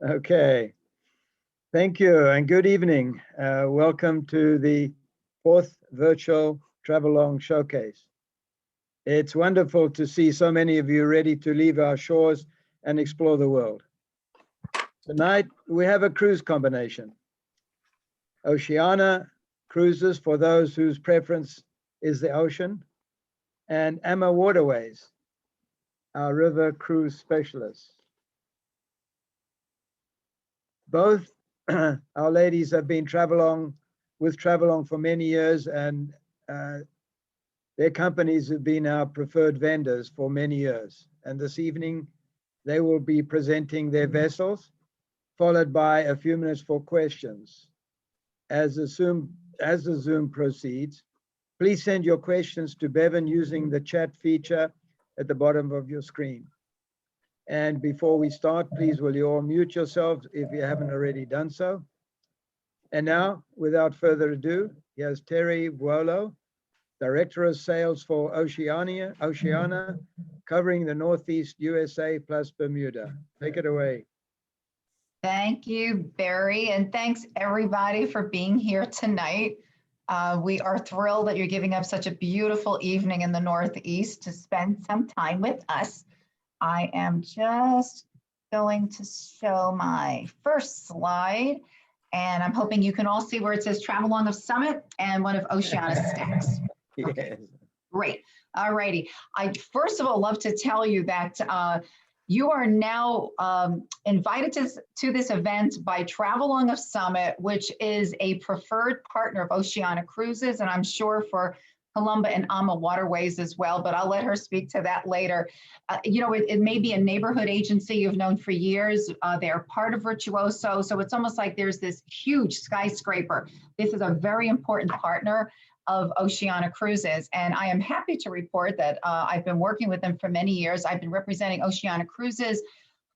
Okay, thank you and good evening. Welcome to the fourth virtual Travelong Showcase. It's wonderful to see so many of you ready to leave our shores and explore the world. Tonight, we have a cruise combination. Oceania cruises for those whose preference is the ocean, and Waterways, our river cruise specialists. Both our ladies have been with Travelong for many years, and their companies have been our preferred vendors for many years. And this evening, they will be presenting their vessels, followed by a few minutes for questions. As the Zoom proceeds, please send your questions to Bevan using the chat feature at the bottom of your screen. And before we start, please will you all mute yourselves if you haven't already done so. And now, without further ado, here's Terry Vuolo, Director of Sales for Oceania, covering the Northeast USA plus Bermuda. Take it away. Thank you, Barry, and thanks everybody for being here tonight. We are thrilled that you're giving up such a beautiful evening in the Northeast to spend some time with us. I am just going to show my first slide, and I'm hoping you can all see where it says Travelong of Summit and one of Oceania's stacks. Yes. Okay. Great. All righty. I first of all love to tell you that you are now invited to this event by Travelong of Summit, which is a preferred partner of Oceania Cruises, and I'm sure for Columba and Waterways as well, but I'll let her speak to that later. It may be a neighborhood agency you've known for years. They're part of Virtuoso, so it's almost like there's this huge skyscraper. This is a very important partner of Oceania Cruises, and I am happy to report that I've been working with them for many years. I've been representing Oceania Cruises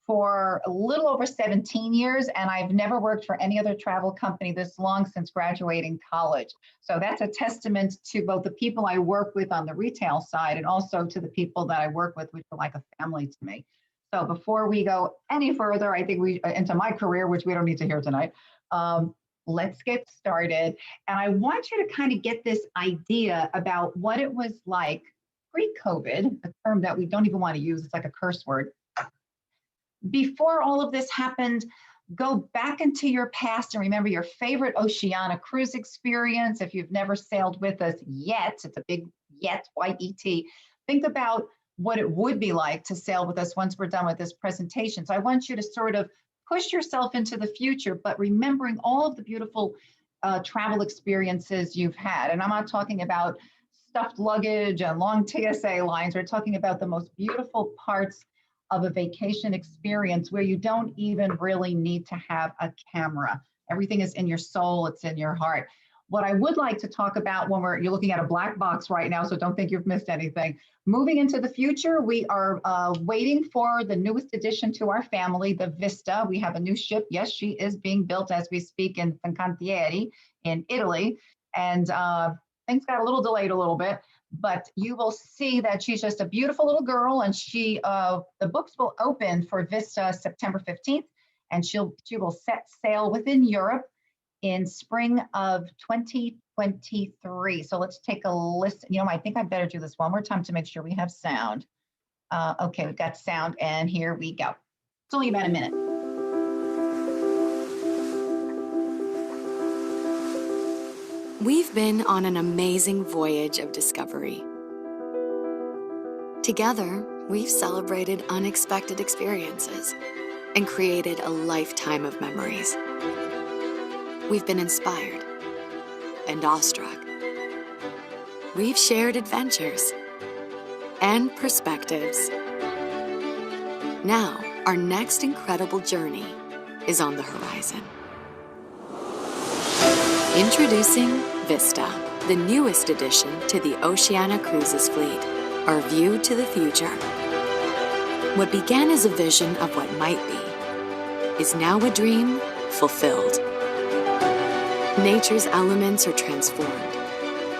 for a little over 17 years, and I've never worked for any other travel company this long since graduating college. So that's a testament to both the people I work with on the retail side and also to the people that I work with, which are like a family to me. So before we go any further, I think into my career, which we don't need to hear tonight, let's get started. And I want you to kind of get this idea about what it was like pre-COVID, a term that we don't even want to use, it's like a curse word. Before all of this happened, go back into your past and remember your favorite Oceania cruise experience. If you've never sailed with us yet, it's a big yet, Y-E-T. Think about what it would be like to sail with us once we're done with this presentation. So I want you to sort of push yourself into the future, but remembering all of the beautiful travel experiences you've had. And I'm not talking about stuffed luggage and long TSA lines. We're talking about the most beautiful parts of a vacation experience where you don't even really need to have a camera. Everything is in your soul, it's in your heart. What I would like to talk about when you're looking at a black box right now, so don't think you've missed anything. Moving into the future, we are waiting for the newest addition to our family, the Vista. We have a new ship. Yes, she is being built as we speak in Fincantieri in Italy. And things got a little delayed a little bit, but you will see that she's just a beautiful little girl, and the books will open for Vista September 15th, and she will set sail within Europe in spring of 2023. So let's take a listen. I think I better do this one more time to make sure we have sound. Okay, we've got sound, and here we go. It's only about a minute. We've been on an amazing voyage of discovery. Together, we've celebrated unexpected experiences and created a lifetime of memories. We've been inspired and awestruck. We've shared adventures and perspectives. Now, our next incredible journey is on the horizon. Introducing Vista, the newest addition to the Oceania Cruises fleet, our view to the future. What began as a vision of what might be is now a dream fulfilled. Nature's elements are transformed.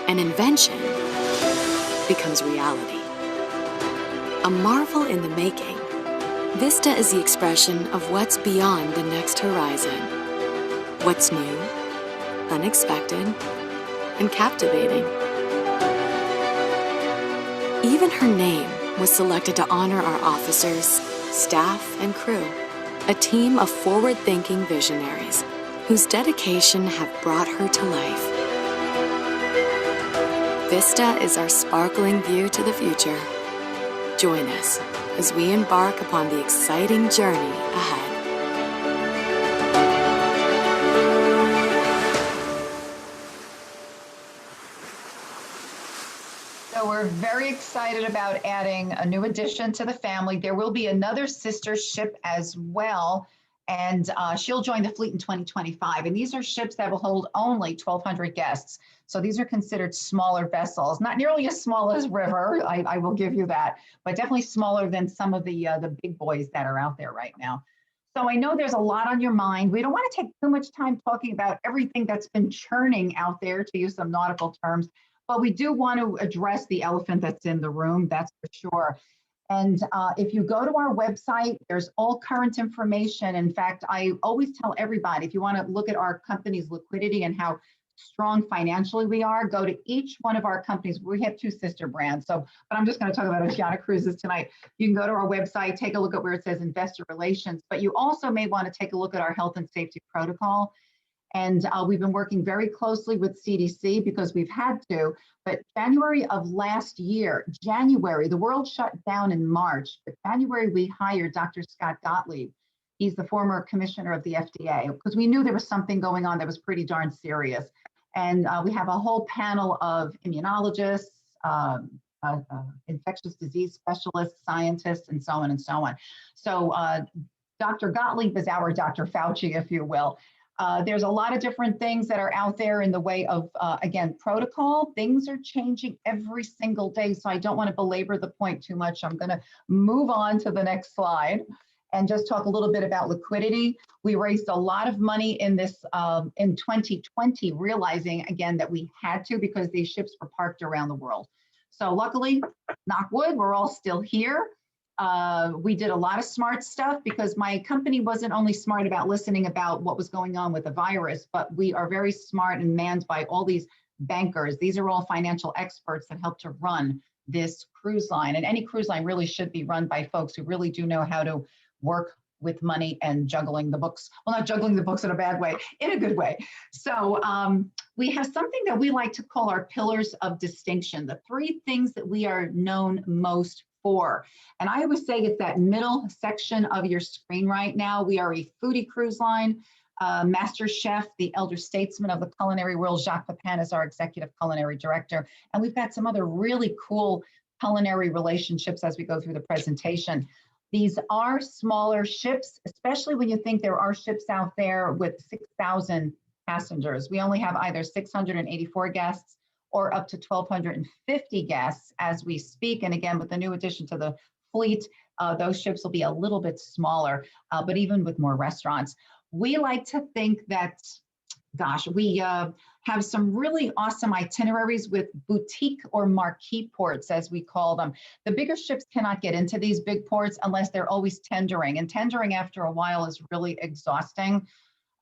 An invention becomes reality. A marvel in the making Vista is the expression of what's beyond the next horizon. What's new, unexpected, and captivating. Even her name was selected to honor our officers, staff, and crew, a team of forward-thinking visionaries whose dedication have brought her to life. Vista is our sparkling view to the future. Join us as we embark upon the exciting journey ahead. So we're very excited about adding a new addition to the family. There will be another sister ship as well, and she'll join the fleet in 2025. And these are ships that will hold only 1,200 guests. So these are considered smaller vessels, not nearly as small as River, I will give you that, but definitely smaller than some of the big boys that are out there right now. So I know there's a lot on your mind. We don't want to take too much time talking about everything that's been churning out there, to use some nautical terms, but we do want to address the elephant that's in the room, that's for sure. And if you go to our website, there's all current information. In fact, I always tell everybody, if you want to look at our company's liquidity and how strong financially we are, go to each one of our companies. We have 2 sister brands. So, but I'm just going to talk about Oceania Cruises tonight. You can go to our website, take a look at where it says investor relations, but you also may want to take a look at our health and safety protocol. And we've been working very closely with CDC because we've had to, but January of last year, the world shut down in March, but January we hired Dr. Scott Gottlieb. He's the former commissioner of the FDA, because we knew there was something going on that was pretty darn serious. And we have a whole panel of immunologists, infectious disease specialists, scientists, and so on and so on. So Dr. Gottlieb is our Dr. Fauci, if you will. There's a lot of different things that are out there in the way of, again, protocol. Things are changing every single day, so I don't want to belabor the point too much. I'm going to move on to the next slide and just talk a little bit about liquidity. We raised a lot of money in this in 2020, realizing again that we had to because these ships were parked around the world. So luckily, knock wood, we're all still here. We did a lot of smart stuff because my company wasn't only smart about listening about what was going on with the virus, but we are very smart and manned by all these bankers. These are all financial experts that help to run this cruise line. And any cruise line really should be run by folks who really do know how to work with money and juggling the books. Well, not juggling the books in a bad way, in a good way. So we have something that we like to call our pillars of distinction, the 3 things that we are known most for. And I always say it's that middle section of your screen right now. We are a foodie cruise line. Master Chef, the elder statesman of the culinary world, Jacques Pepin, is our executive culinary director. And we've got some other really cool culinary relationships as we go through the presentation. These are smaller ships, especially when you think there are ships out there with 6,000 passengers. We only have either 684 guests or up to 1,250 guests as we speak. And again, with the new addition to the fleet, those ships will be a little bit smaller, but even with more restaurants. We like to think that, gosh, we have some really awesome itineraries with boutique or marquee ports, as we call them. The bigger ships cannot get into these big ports unless they're always tendering. And tendering after a while is really exhausting.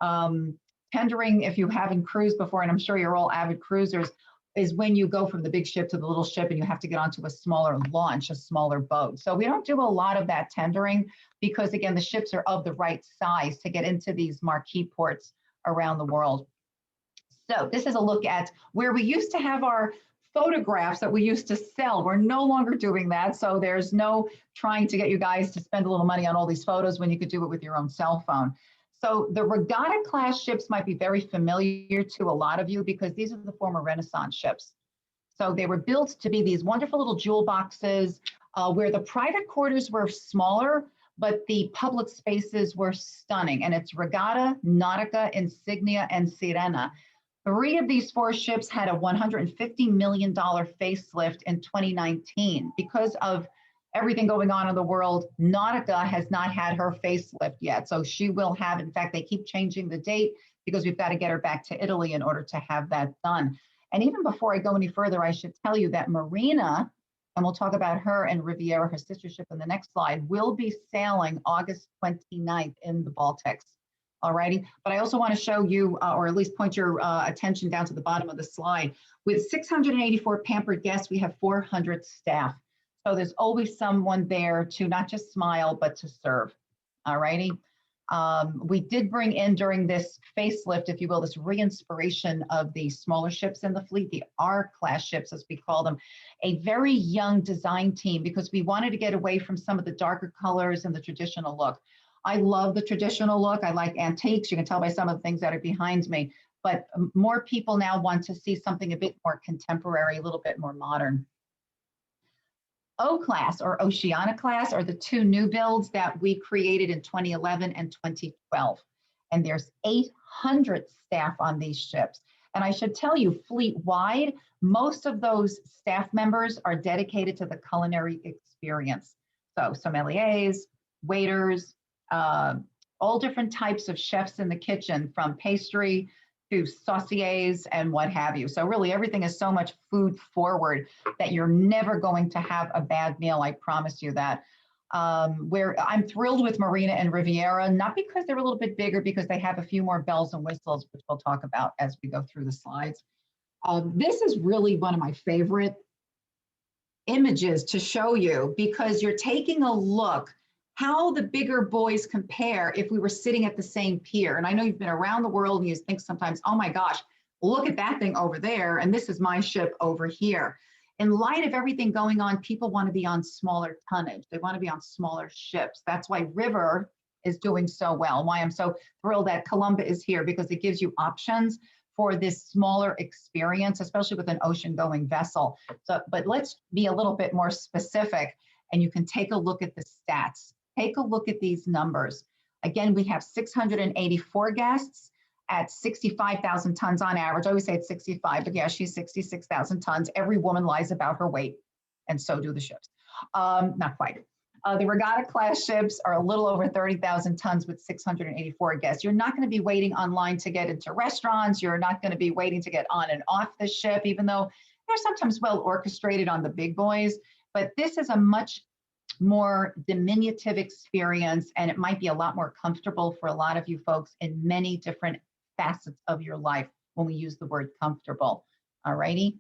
Tendering, if you haven't cruised before, and I'm sure you're all avid cruisers, is when you go from the big ship to the little ship and you have to get onto a smaller launch, a smaller boat. So we don't do a lot of that tendering because, again, the ships are of the right size to get into these marquee ports around the world. So this is a look at where we used to have our photographs that we used to sell. We're no longer doing that. So there's no trying to get you guys to spend a little money on all these photos when you could do it with your own cell phone. So the regatta class ships might be very familiar to a lot of you because these are the former Renaissance ships. So they were built to be these wonderful little jewel boxes where the private quarters were smaller, but the public spaces were stunning. And it's Regatta, Nautica, Insignia, and Sirena. 3 of these 4 ships had a $150 million facelift in 2019. Because of everything going on in the world, Nautica has not had her facelift yet. So she will have, in fact, they keep changing the date because we've got to get her back to Italy in order to have that done. And even before I go any further, I should tell you that Marina and we'll talk about her and Riviera, her sister ship, in the next slide, will be sailing August 29th in the Baltics. All righty, but I also want to show you, or at least point your attention down to the bottom of the slide. With 684 pampered guests, we have 400 staff. So there's always someone there to not just smile, but to serve. All righty. We did bring in during this facelift, if you will, this re-inspiration of the smaller ships in the fleet, the R-class ships, as we call them, a very young design team, because we wanted to get away from some of the darker colors and the traditional look. I love the traditional look. I like antiques. You can tell by some of the things that are behind me, but more people now want to see something a bit more contemporary, a little bit more modern. O-class or Oceania class are the two new builds that we created in 2011 and 2012. And there's 800 staff on these ships. And I should tell you, fleet-wide, most of those staff members are dedicated to the culinary experience. So sommeliers, waiters, all different types of chefs in the kitchen, from pastry to sauciers and what have you. So really everything is so much food forward that you're never going to have a bad meal, I promise you that. Where I'm thrilled with Marina and Riviera, not because they're a little bit bigger, because they have a few more bells and whistles, which we'll talk about as we go through the slides. This is really one of my favorite images to show you, because you're taking a look how the bigger boys compare if we were sitting at the same pier. And I know you've been around the world and you think sometimes, oh my gosh, look at that thing over there, and this is my ship over here. In light of everything going on, people want to be on smaller tonnage. They want to be on smaller ships. That's why River is doing so well, why I'm so thrilled that Columba is here, because it gives you options for this smaller experience, especially with an ocean-going vessel. So, but let's be a little bit more specific, and you can take a look at the stats. Take a look at these numbers. Again, we have 684 guests at 65,000 tons on average. I always say it's 65, but yeah, she's 66,000 tons. Every woman lies about her weight, and so do the ships. Not quite. The regatta class ships are a little over 30,000 tons with 684 guests. You're not going to be waiting online to get into restaurants. You're not going to be waiting to get on and off the ship, even though they're sometimes well orchestrated on the big boys. But this is a much more diminutive experience, and it might be a lot more comfortable for a lot of you folks in many different facets of your life when we use the word comfortable. All righty.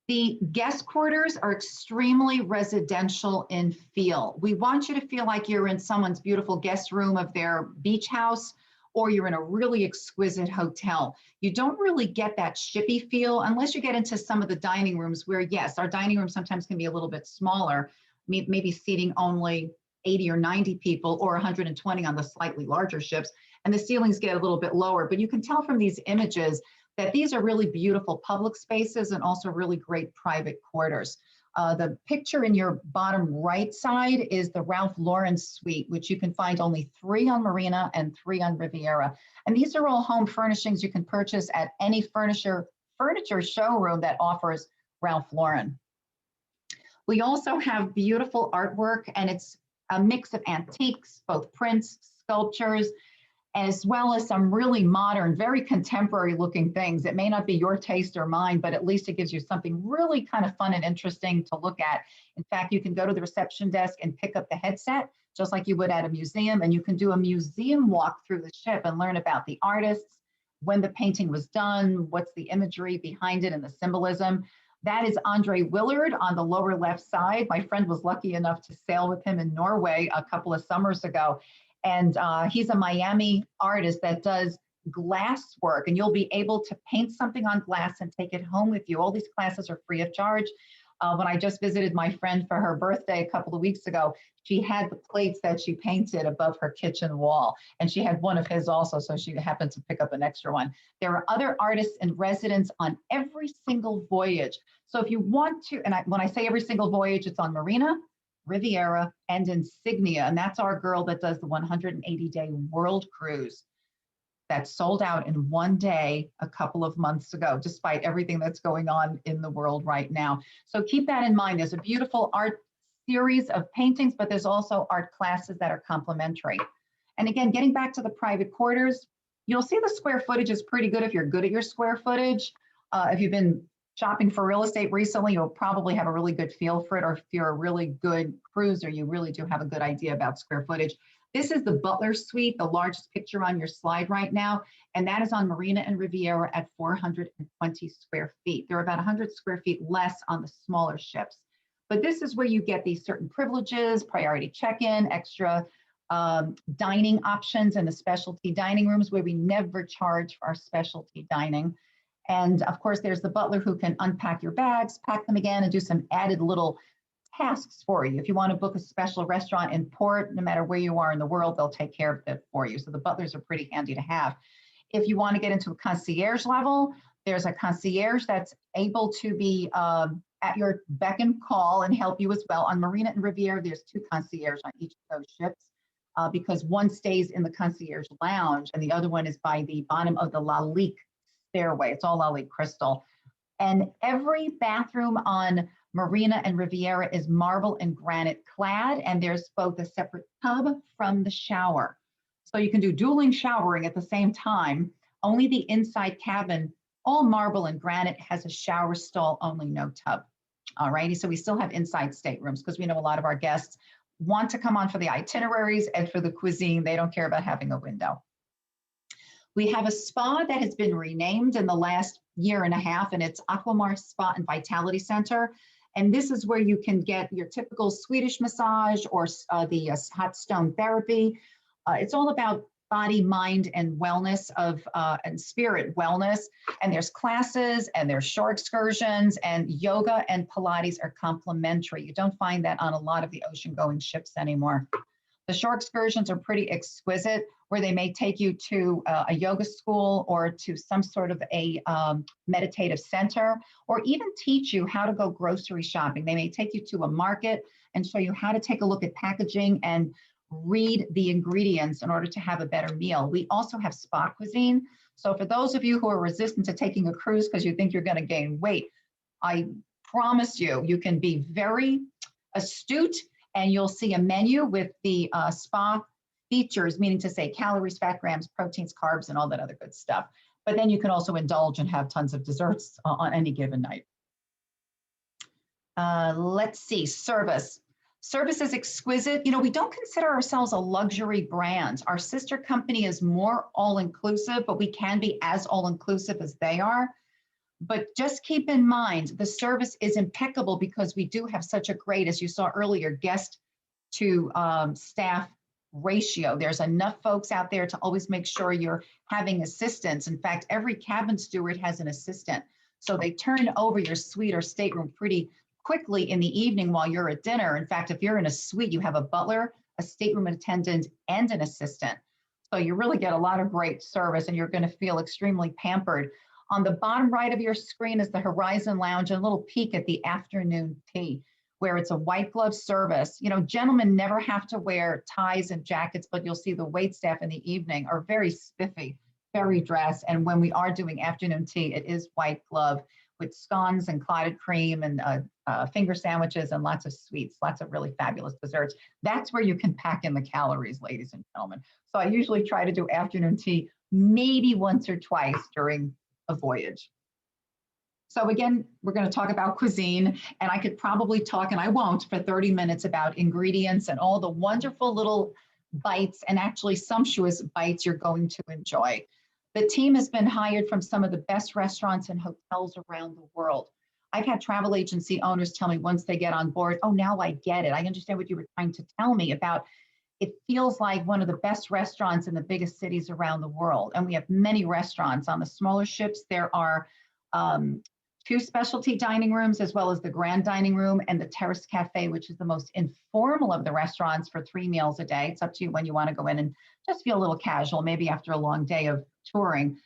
The guest quarters are extremely residential in feel. We want you to feel like you're in someone's beautiful guest room of their beach house, or you're in a really exquisite hotel. You don't really get that shippy feel unless you get into some of the dining rooms where, yes, our dining room sometimes can be a little bit smaller, maybe seating only 80 or 90 people, or 120 on the slightly larger ships, and the ceilings get a little bit lower. But you can tell from these images that these are really beautiful public spaces and also really great private quarters. The picture in your bottom right side is the Ralph Lauren suite, which you can find only 3 on Marina and 3 on Riviera. And these are all home furnishings you can purchase at any furniture showroom that offers Ralph Lauren. We also have beautiful artwork, and it's a mix of antiques, both prints, sculptures, as well as some really modern, very contemporary looking things. It may not be your taste or mine, but at least it gives you something really kind of fun and interesting to look at. In fact, you can go to the reception desk and pick up the headset, just like you would at a museum, and you can do a museum walk through the ship and learn about the artists, when the painting was done, what's the imagery behind it and the symbolism. That is Andre Willard on the lower left side. My friend was lucky enough to sail with him in Norway a couple of summers ago. And he's a Miami artist that does glass work, and you'll be able to paint something on glass and take it home with you. All these classes are free of charge. When I just visited my friend for her birthday a couple of weeks ago, she had the plates that she painted above her kitchen wall, and she had one of his also, so she happened to pick up an extra one. There are other artists in residence on every single voyage. So if you want to, and when I say every single voyage, it's on Marina, Riviera, and Insignia, and that's our girl that does the 180-day world cruise that sold out in one day a couple of months ago, despite everything that's going on in the world right now. So keep that in mind. There's a beautiful art series of paintings, but there's also art classes that are complimentary. And again, getting back to the private quarters, you'll see the square footage is pretty good if you're good at your square footage. If you've been shopping for real estate recently, you'll probably have a really good feel for it, or if you're a really good cruiser, you really do have a good idea about square footage. This is the Butler Suite, the largest picture on your slide right now, and that is on Marina and Riviera at 420 square feet. There are about 100 square feet less on the smaller ships. But this is where you get these certain privileges, priority check-in, extra dining options in the specialty dining rooms where we never charge for our specialty dining. And of course, there's the butler who can unpack your bags, pack them again, and do some added little tasks for you. If you want to book a special restaurant in port, no matter where you are in the world, they'll take care of it for you. So the butlers are pretty handy to have. If you want to get into a concierge level, there's a concierge that's able to be at your beck and call and help you as well. On Marina and Riviera, there's 2 concierges on each of those ships because one stays in the concierge lounge and the other one is by the bottom of the Lalique stairway. It's all Lalique crystal. And every bathroom on Marina and Riviera is marble and granite clad, and there's both a separate tub from the shower. So you can do dueling showering at the same time. Only the inside cabin, all marble and granite, has a shower stall, only no tub. All righty, so we still have inside staterooms because we know a lot of our guests want to come on for the itineraries and for the cuisine. They don't care about having a window. We have a spa that has been renamed in the last year and a half, and it's Aquamar Spa and Vitality Center. And this is where you can get your typical Swedish massage or the hot stone therapy. It's all about body, mind, and wellness and spirit wellness. And there's classes and there's shore excursions, and yoga and Pilates are complimentary. You don't find that on a lot of the ocean-going ships anymore. The shore excursions are pretty exquisite, where they may take you to a yoga school or to some sort of a meditative center, or even teach you how to go grocery shopping. They may take you to a market and show you how to take a look at packaging and read the ingredients in order to have a better meal. We also have spa cuisine. So for those of you who are resistant to taking a cruise because you think you're going to gain weight, I promise you, you can be very astute and you'll see a menu with the spa features, meaning to say calories, fat grams, proteins, carbs, and all that other good stuff. But then you can also indulge and have tons of desserts on any given night. Let's see, service. Service is exquisite. You know, we don't consider ourselves a luxury brand. Our sister company is more all-inclusive, but we can be as all-inclusive as they are. But just keep in mind, the service is impeccable because we do have such a great, as you saw earlier, guest to staff ratio. There's enough folks out there to always make sure you're having assistants. In fact, every cabin steward has an assistant. So they turn over your suite or stateroom pretty quickly in the evening while you're at dinner. In fact, if you're in a suite, you have a butler, a stateroom attendant, and an assistant. So you really get a lot of great service and you're going to feel extremely pampered. On the bottom right of your screen is the Horizon Lounge, and a little peek at the afternoon tea, where it's a white glove service. You know, gentlemen never have to wear ties and jackets, but you'll see the wait staff in the evening are very spiffy, very dressed. And when we are doing afternoon tea, it is white glove with scones and clotted cream and finger sandwiches and lots of sweets, lots of really fabulous desserts. That's where you can pack in the calories, ladies and gentlemen. So I usually try to do afternoon tea maybe once or twice during a voyage. So again, we're going to talk about cuisine, and I could probably talk, and I won't, for 30 minutes about ingredients and all the wonderful little bites and actually sumptuous bites you're going to enjoy. The team has been hired from some of the best restaurants and hotels around the world. I've had travel agency owners tell me once they get on board, oh, now I get it. I understand what you were trying to tell me about. It feels like one of the best restaurants in the biggest cities around the world. And we have many restaurants. On the smaller ships, there are 2 specialty dining rooms, as well as the grand dining room and the Terrace Cafe, which is the most informal of the restaurants for 3 meals a day. It's up to you when you want to go in and just feel a little casual, maybe after a long day of touring.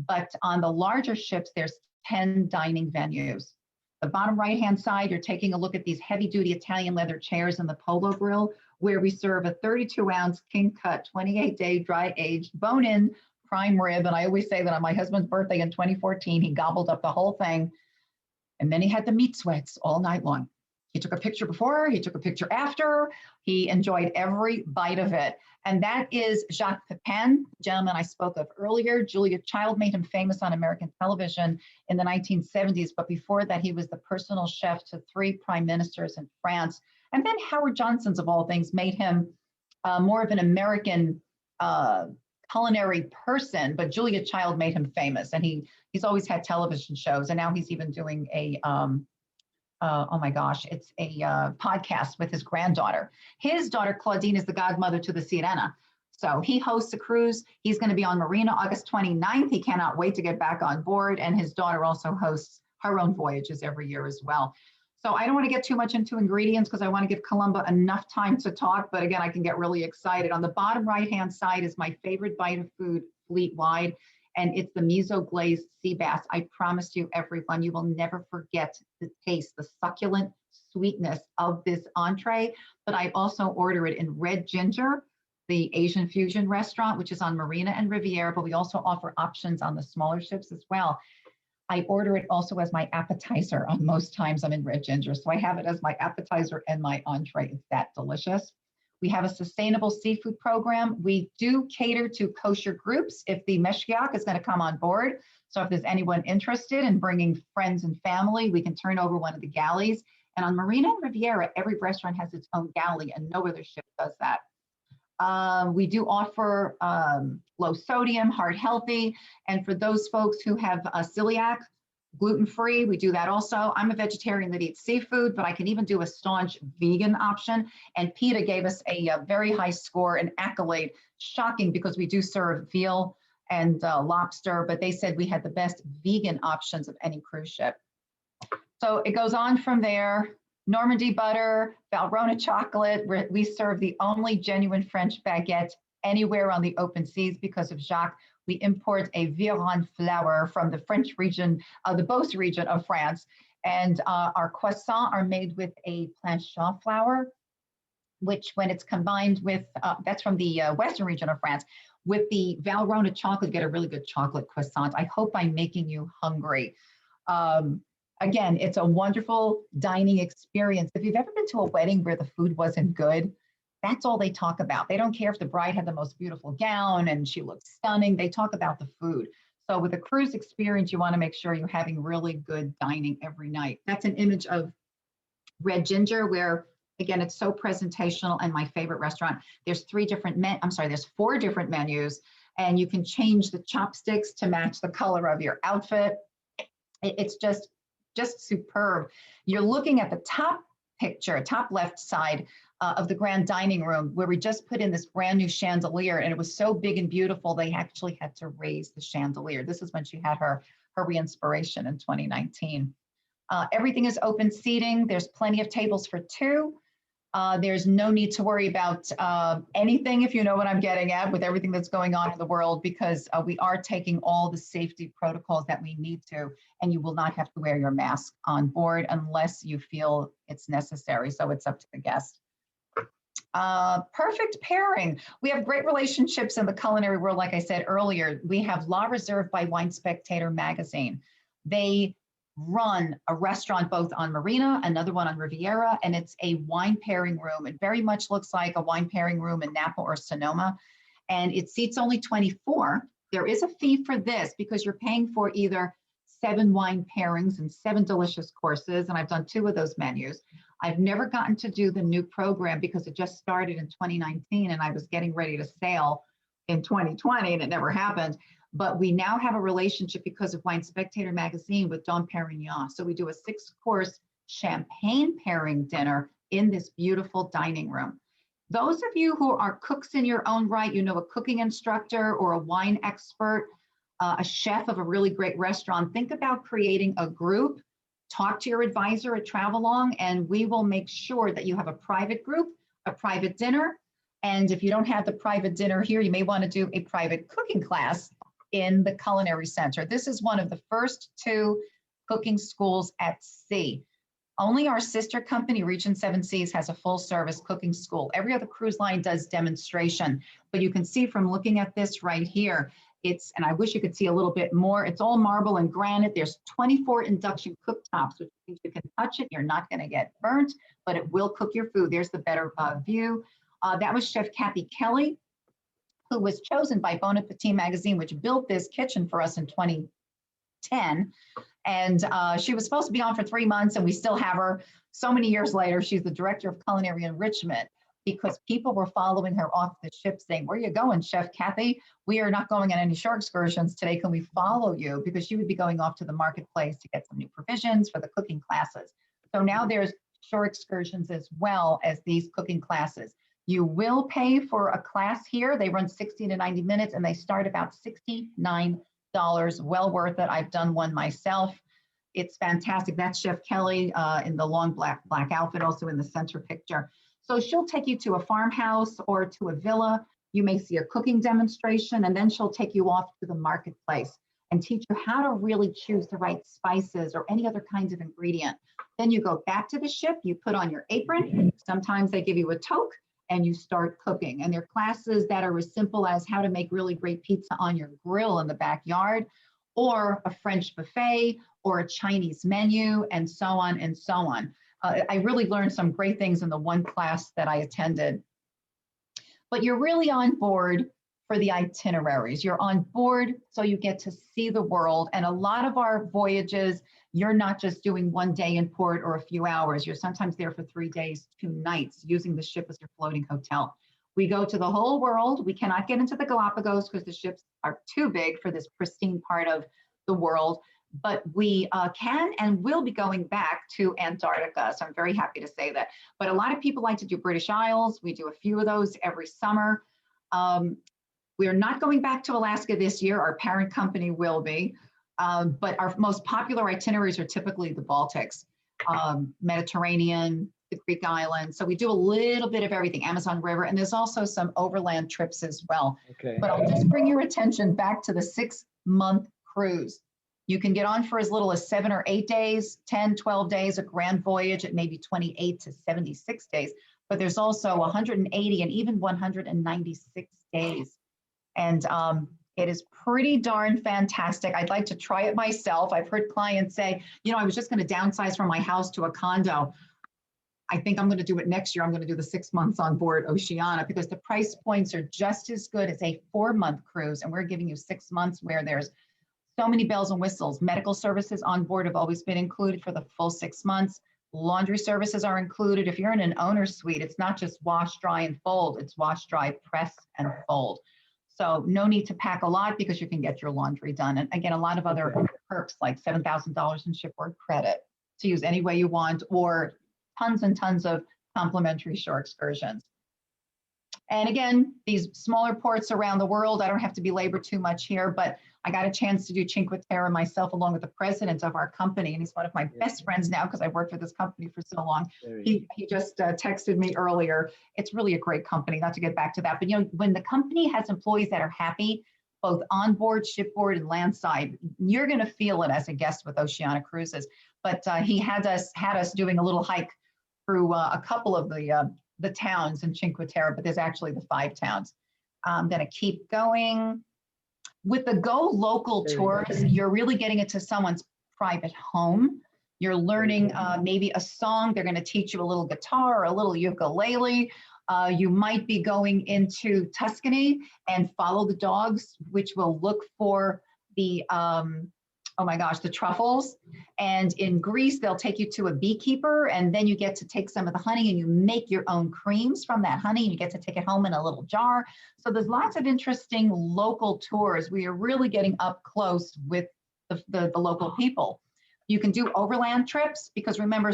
But on the larger ships, there's 10 dining venues. The bottom right-hand side, you're taking a look at these heavy-duty Italian leather chairs and the Polo Grill, where we serve a 32-ounce king-cut, 28-day dry-aged bone-in prime rib. And I always say that on my husband's birthday in 2014, he gobbled up the whole thing. And then he had the meat sweats all night long. He took a picture before, he took a picture after, he enjoyed every bite of it. And that is Jacques Pepin, the gentleman I spoke of earlier. Julia Child made him famous on American television in the 1970s, but before that, he was the personal chef to 3 prime ministers in France. And then Howard Johnson's, of all things, made him more of an American culinary person, but Julia Child made him famous. And he's always had television shows, and now he's even doing a, oh my gosh, it's a podcast with his granddaughter. His daughter, Claudine, is the godmother to the Sirena. So he hosts a cruise. He's going to be on Marina August 29th. He cannot wait to get back on board. And his daughter also hosts her own voyages every year as well. So I don't want to get too much into ingredients because I want to give Columba enough time to talk. But again, I can get really excited. On the bottom right-hand side is my favorite bite of food fleet-wide. And it's the miso glazed sea bass. I promise you, everyone, you will never forget the taste, the succulent sweetness of this entree. But I also order it in red ginger, the Asian fusion restaurant, which is on Marina and Riviera, but we also offer options on the smaller ships as well. I order it also as my appetizer on most times I'm in red ginger. So I have it as my appetizer and my entree. It's that delicious. We have a sustainable seafood program. We do cater to kosher groups if the meshgiach is going to come on board. So if there's anyone interested in bringing friends and family, we can turn over one of the galleys. And on Marina and Riviera, every restaurant has its own galley and no other ship does that. We do offer low sodium, heart healthy. And for those folks who have celiac, gluten-free, we do that also. I'm a vegetarian that eats seafood, but I can even do a staunch vegan option. And PETA gave us a very high score, an accolade. Shocking because we do serve veal and lobster, but they said we had the best vegan options of any cruise ship. So it goes on from there. Normandy butter, Valrhona chocolate. We serve the only genuine French baguette anywhere on the open seas because of Jacques. We import a Viron flour from the French region, the Beauce region of France. And our croissants are made with a planchon flour, which when it's combined with, that's from the Western region of France, with the Valrhona chocolate, you get a really good chocolate croissant. I hope I'm making you hungry. Again, it's a wonderful dining experience. If you've ever been to a wedding where the food wasn't good, that's all they talk about. They don't care if the bride had the most beautiful gown and she looked stunning. They talk about the food. So with a cruise experience, you want to make sure you're having really good dining every night. That's an image of Red Ginger, where again, it's so presentational and my favorite restaurant. There's there's 4 different menus, and you can change the chopsticks to match the color of your outfit. It's just superb. You're looking at the top picture, top left side of the grand dining room, where we just put in this brand new chandelier, and it was so big and beautiful, they actually had to raise the chandelier. This is when she had her re-inspiration in 2019. Everything is open seating. There's plenty of tables for 2. There's no need to worry about anything, if you know what I'm getting at, with everything that's going on in the world, because we are taking all the safety protocols that we need to, and you will not have to wear your mask on board unless you feel it's necessary. So it's up to the guest. Perfect pairing. We have great relationships in the culinary world. Like I said earlier, we have La Reserve by Wine Spectator magazine. They run a restaurant both on Marina, another one on Riviera, and it's a wine pairing room. It very much looks like a wine pairing room in Napa or Sonoma, and it seats only 24. There is a fee for this because you're paying for either 7 wine pairings and 7 delicious courses, and I've done 2 of those menus. I've never gotten to do the new program because it just started in 2019 and I was getting ready to sail in 2020 and it never happened. But we now have a relationship because of Wine Spectator magazine with Dom Perignon. So we do a 6-course champagne pairing dinner in this beautiful dining room. Those of you who are cooks in your own right, you know, a cooking instructor or a wine expert, a chef of a really great restaurant, think about creating a group. Talk to your advisor at Travelong, and we will make sure that you have a private group, a private dinner. And if you don't have the private dinner here, you may want to do a private cooking class in the Culinary Center. This is one of the first 2 cooking schools at sea. Only our sister company, Regent 7 Seas, has a full service cooking school. Every other cruise line does demonstration, but you can see from looking at this right here, And I wish you could see a little bit more. It's all marble and granite. There's 24 induction cooktops, which means you can touch it. You're not going to get burnt, but it will cook your food. There's the better view. That was Chef Kathy Kelly, who was chosen by Bon Appetit magazine, which built this kitchen for us in 2010. And she was supposed to be on for 3 months, and we still have her so many years later. She's the director of culinary enrichment, because people were following her off the ship saying, "Where are you going, Chef Kathy? We are not going on any shore excursions today. Can we follow you?" Because she would be going off to the marketplace to get some new provisions for the cooking classes. So now there's shore excursions as well as these cooking classes. You will pay for a class here. They run 60 to 90 minutes, and they start about $69. Well worth it. I've done one myself. It's fantastic. That's Chef Kelly in the long black outfit, also in the center picture. So she'll take you to a farmhouse or to a villa. You may see a cooking demonstration, and then she'll take you off to the marketplace and teach you how to really choose the right spices or any other kinds of ingredient. Then you go back to the ship, you put on your apron. Sometimes they give you a toque, and you start cooking. And there are classes that are as simple as how to make really great pizza on your grill in the backyard, or a French buffet, or a Chinese menu, and so on and so on. I really learned some great things in the one class that I attended. But you're really on board for the itineraries. You're on board so you get to see the world. And a lot of our voyages, you're not just doing 1 day in port or a few hours. You're sometimes there for 3 days, 2 nights, using the ship as your floating hotel. We go to the whole world. We cannot get into the Galapagos because the ships are too big for this pristine part of the world. But we can and will be going back to Antarctica. So I'm very happy to say that. But a lot of people like to do British Isles. We do a few of those every summer. We are not going back to Alaska this year. Our parent company will be. But our most popular itineraries are typically the Baltics, Mediterranean, the Greek islands. So we do a little bit of everything, Amazon River, and there's also some overland trips as well. Okay. But I'll just bring your attention back to the 6-month cruise. You can get on for as little as 7 or 8 days, 10, 12 days, a grand voyage at maybe 28 to 76 days. But there's also 180 and even 196 days. And it is pretty darn fantastic. I'd like to try it myself. I've heard clients say, I was just going to downsize from my house to a condo. I think I'm going to do it next year. I'm going to do the 6 months on board Oceania, because the price points are just as good as a 4-month cruise. And we're giving you 6 months where there's so many bells and whistles. Medical services on board have always been included for the full 6 months. Laundry services are included. If you're in an owner's suite, it's not just wash, dry, and fold. It's wash, dry, press, and fold. So no need to pack a lot because you can get your laundry done. And again, a lot of other perks like $7,000 in shipboard credit to use any way you want, or tons and tons of complimentary shore excursions. And again, these smaller ports around the world, I don't have to belabor too much here, but I got a chance to do Cinque Terre myself, along with the president of our company. And he's one of my best friends now because I've worked for this company for so long. He just texted me earlier. It's really a great company, not to get back to that. But when the company has employees that are happy, both on board, shipboard, and landside, you're going to feel it as a guest with Oceania Cruises. But he had us doing a little hike through a couple of the towns in Cinque Terre, but there's actually the 5 towns. I'm going to keep going. With the Go Local tours, you're really getting into someone's private home. You're learning maybe a song. They're going to teach you a little guitar or a little ukulele. You might be going into Tuscany and follow the dogs, which will look for the the truffles. And in Greece, they'll take you to a beekeeper, and then you get to take some of the honey and you make your own creams from that honey, and you get to take it home in a little jar. So there's lots of interesting local tours. We are really getting up close with the local people. You can do overland trips because remember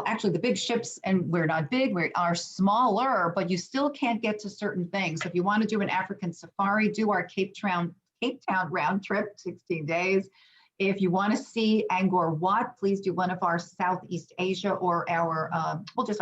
actually the big ships, and we're not big, we are smaller, but you still can't get to certain things. So if you want to do an African safari, do our Cape Town round trip, 16 days. If you want to see Angkor Wat, please do one of our Southeast Asia or our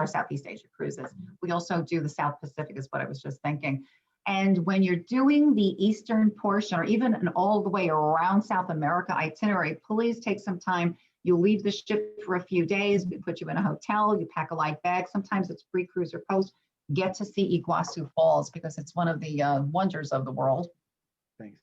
Southeast Asia cruises. We also do the South Pacific is what I was just thinking. And when you're doing the eastern portion or even an all the way around South America itinerary, please take some time. You leave the ship for a few days. We put you in a hotel. You pack a light bag. Sometimes it's pre-cruise or post. Get to see Iguazu Falls because it's one of the wonders of the world. Thanks.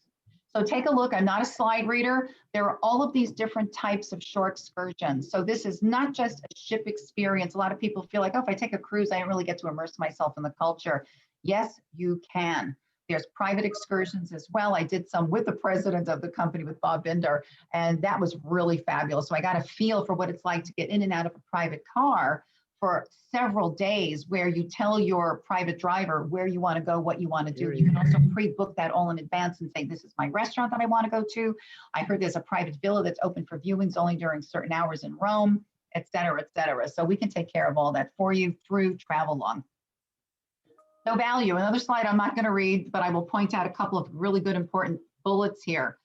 So take a look. I'm not a slide reader. There are all of these different types of shore excursions. So this is not just a ship experience. A lot of people feel like, oh, if I take a cruise, I don't really get to immerse myself in the culture. Yes, you can. There's private excursions as well. I did some with the president of the company, with Bob Binder, and that was really fabulous. So I got a feel for what it's like to get in and out of a private car for several days, where you tell your private driver where you want to go, what you want to do. You can also pre-book that all in advance and say, this is my restaurant that I want to go to. I heard there's a private villa that's open for viewings only during certain hours in Rome, et cetera, et cetera. So we can take care of all that for you through Travelong. No value. Another slide I'm not going to read, but I will point out a couple of really good important bullets here.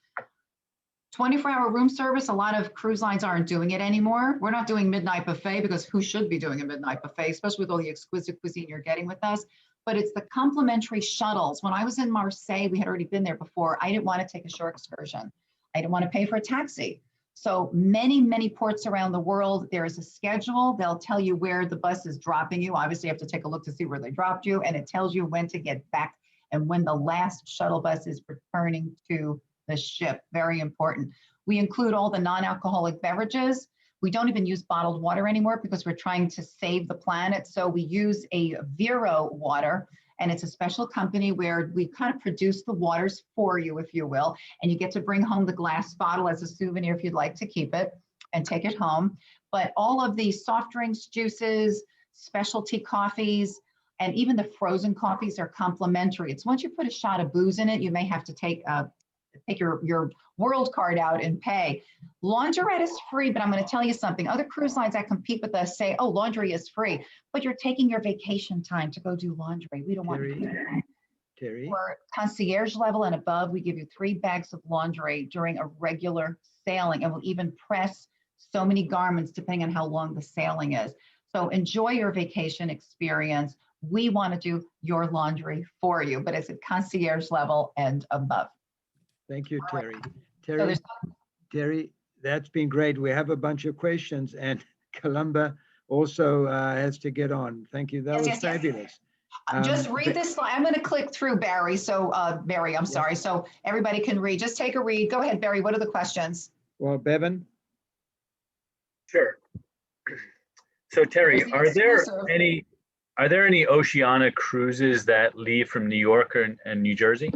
24-hour room service. A lot of cruise lines aren't doing it anymore. We're not doing midnight buffet, because who should be doing a midnight buffet, especially with all the exquisite cuisine you're getting with us. But it's the complimentary shuttles. When I was in Marseille, we had already been there before. I didn't want to take a shore excursion. I didn't want to pay for a taxi. So many, many ports around the world, there is a schedule. They'll tell you where the bus is dropping you. Obviously, you have to take a look to see where they dropped you, and it tells you when to get back and when the last shuttle bus is returning to the ship. Very important. We include all the non-alcoholic beverages. We don't even use bottled water anymore, because we're trying to save the planet. So we use a Vero water, and it's a special company where we kind of produce the waters for you, if you will, and you get to bring home the glass bottle as a souvenir if you'd like to keep it and take it home. But all of the soft drinks, juices, specialty coffees, and even the frozen coffees are complimentary. It's once you put a shot of booze in it, you may have to take your world card out and pay. Laundrette is free, but I'm going to tell you something. Other cruise lines that compete with us say, oh, laundry is free, but you're taking your vacation time to go do laundry. We don't want to do that. Terry? For concierge level and above, we give you 3 bags of laundry during a regular sailing, and we'll even press so many garments depending on how long the sailing is. So enjoy your vacation experience. We want to do your laundry for you, but it's at concierge level and above. Thank you, Terry. So Terry, that's been great. We have a bunch of questions, and Columba also has to get on. Thank you. That was fabulous. Just read this slide. I'm going to click through, Barry. So Barry, I'm sorry. So everybody can read. Just take a read. Go ahead, Barry. What are the questions? Well, Bevan? Sure. So Terry, are there any Oceania cruises that leave from New York and New Jersey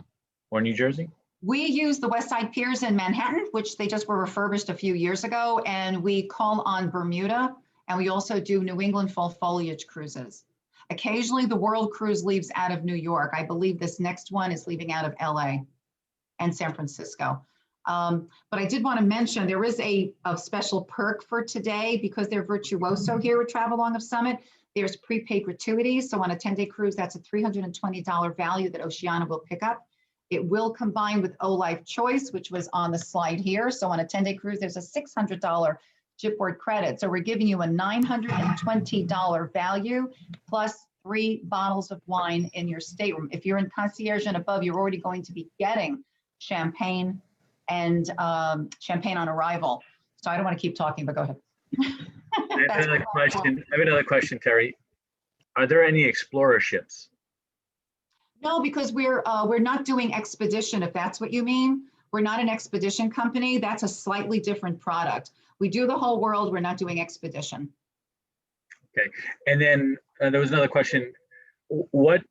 or New Jersey? We use the West Side Piers in Manhattan, which they just were refurbished a few years ago, and we call on Bermuda, and we also do New England fall foliage cruises. Occasionally, the World Cruise leaves out of New York. I believe this next one is leaving out of LA and San Francisco. But I did want to mention there is a special perk for today, because they're virtuoso here with Travelong of Summit. There's prepaid gratuities. So on a 10-day cruise, that's a $320 value that Oceania will pick up. It will combine with O-Life Choice, which was on the slide here. So on a 10-day cruise, there's a $600 shipboard credit. So we're giving you a $920 value plus 3 bottles of wine in your stateroom. If you're in concierge and above, you're already going to be getting champagne and champagne on arrival. So I don't want to keep talking, but go ahead. I have another question, Terry. Are there any explorer ships? No, because we're not doing expedition, if that's what you mean. We're not an expedition company. That's a slightly different product. We do the whole world. We're not doing expedition. Okay. And then there was another question. What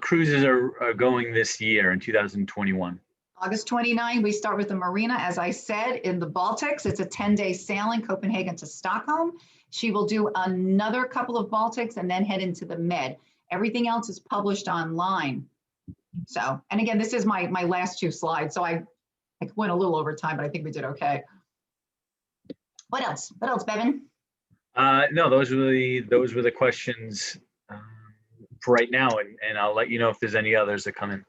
cruises are going this year in 2021? August 29, we start with the Marina, as I said, in the Baltics. It's a 10-day sailing, Copenhagen to Stockholm. She will do another couple of Baltics and then head into the Med. Everything else is published online. So, and again, this is my last 2 slides. So I went a little over time, but I think we did okay. What else? What else, Bevan? No, those were the questions for right now, and I'll let you know if there's any others that come in.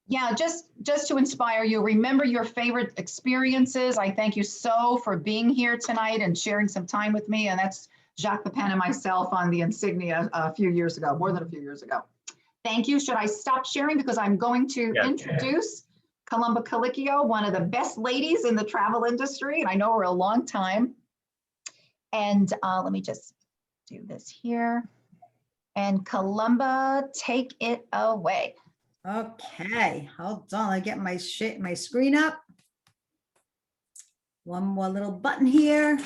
Yeah, just to inspire you, remember your favorite experiences. I thank you so for being here tonight and sharing some time with me. And that's Jacques Pepin and myself on the Insignia a few years ago, more than a few years ago. Thank you. Should I stop sharing? Because I'm going to introduce Columba Calicchio, one of the best ladies in the travel industry. And I know her a long time. And let me just do this here. And Columba, take it away. Okay, hold on. I get my screen up. One more little button here.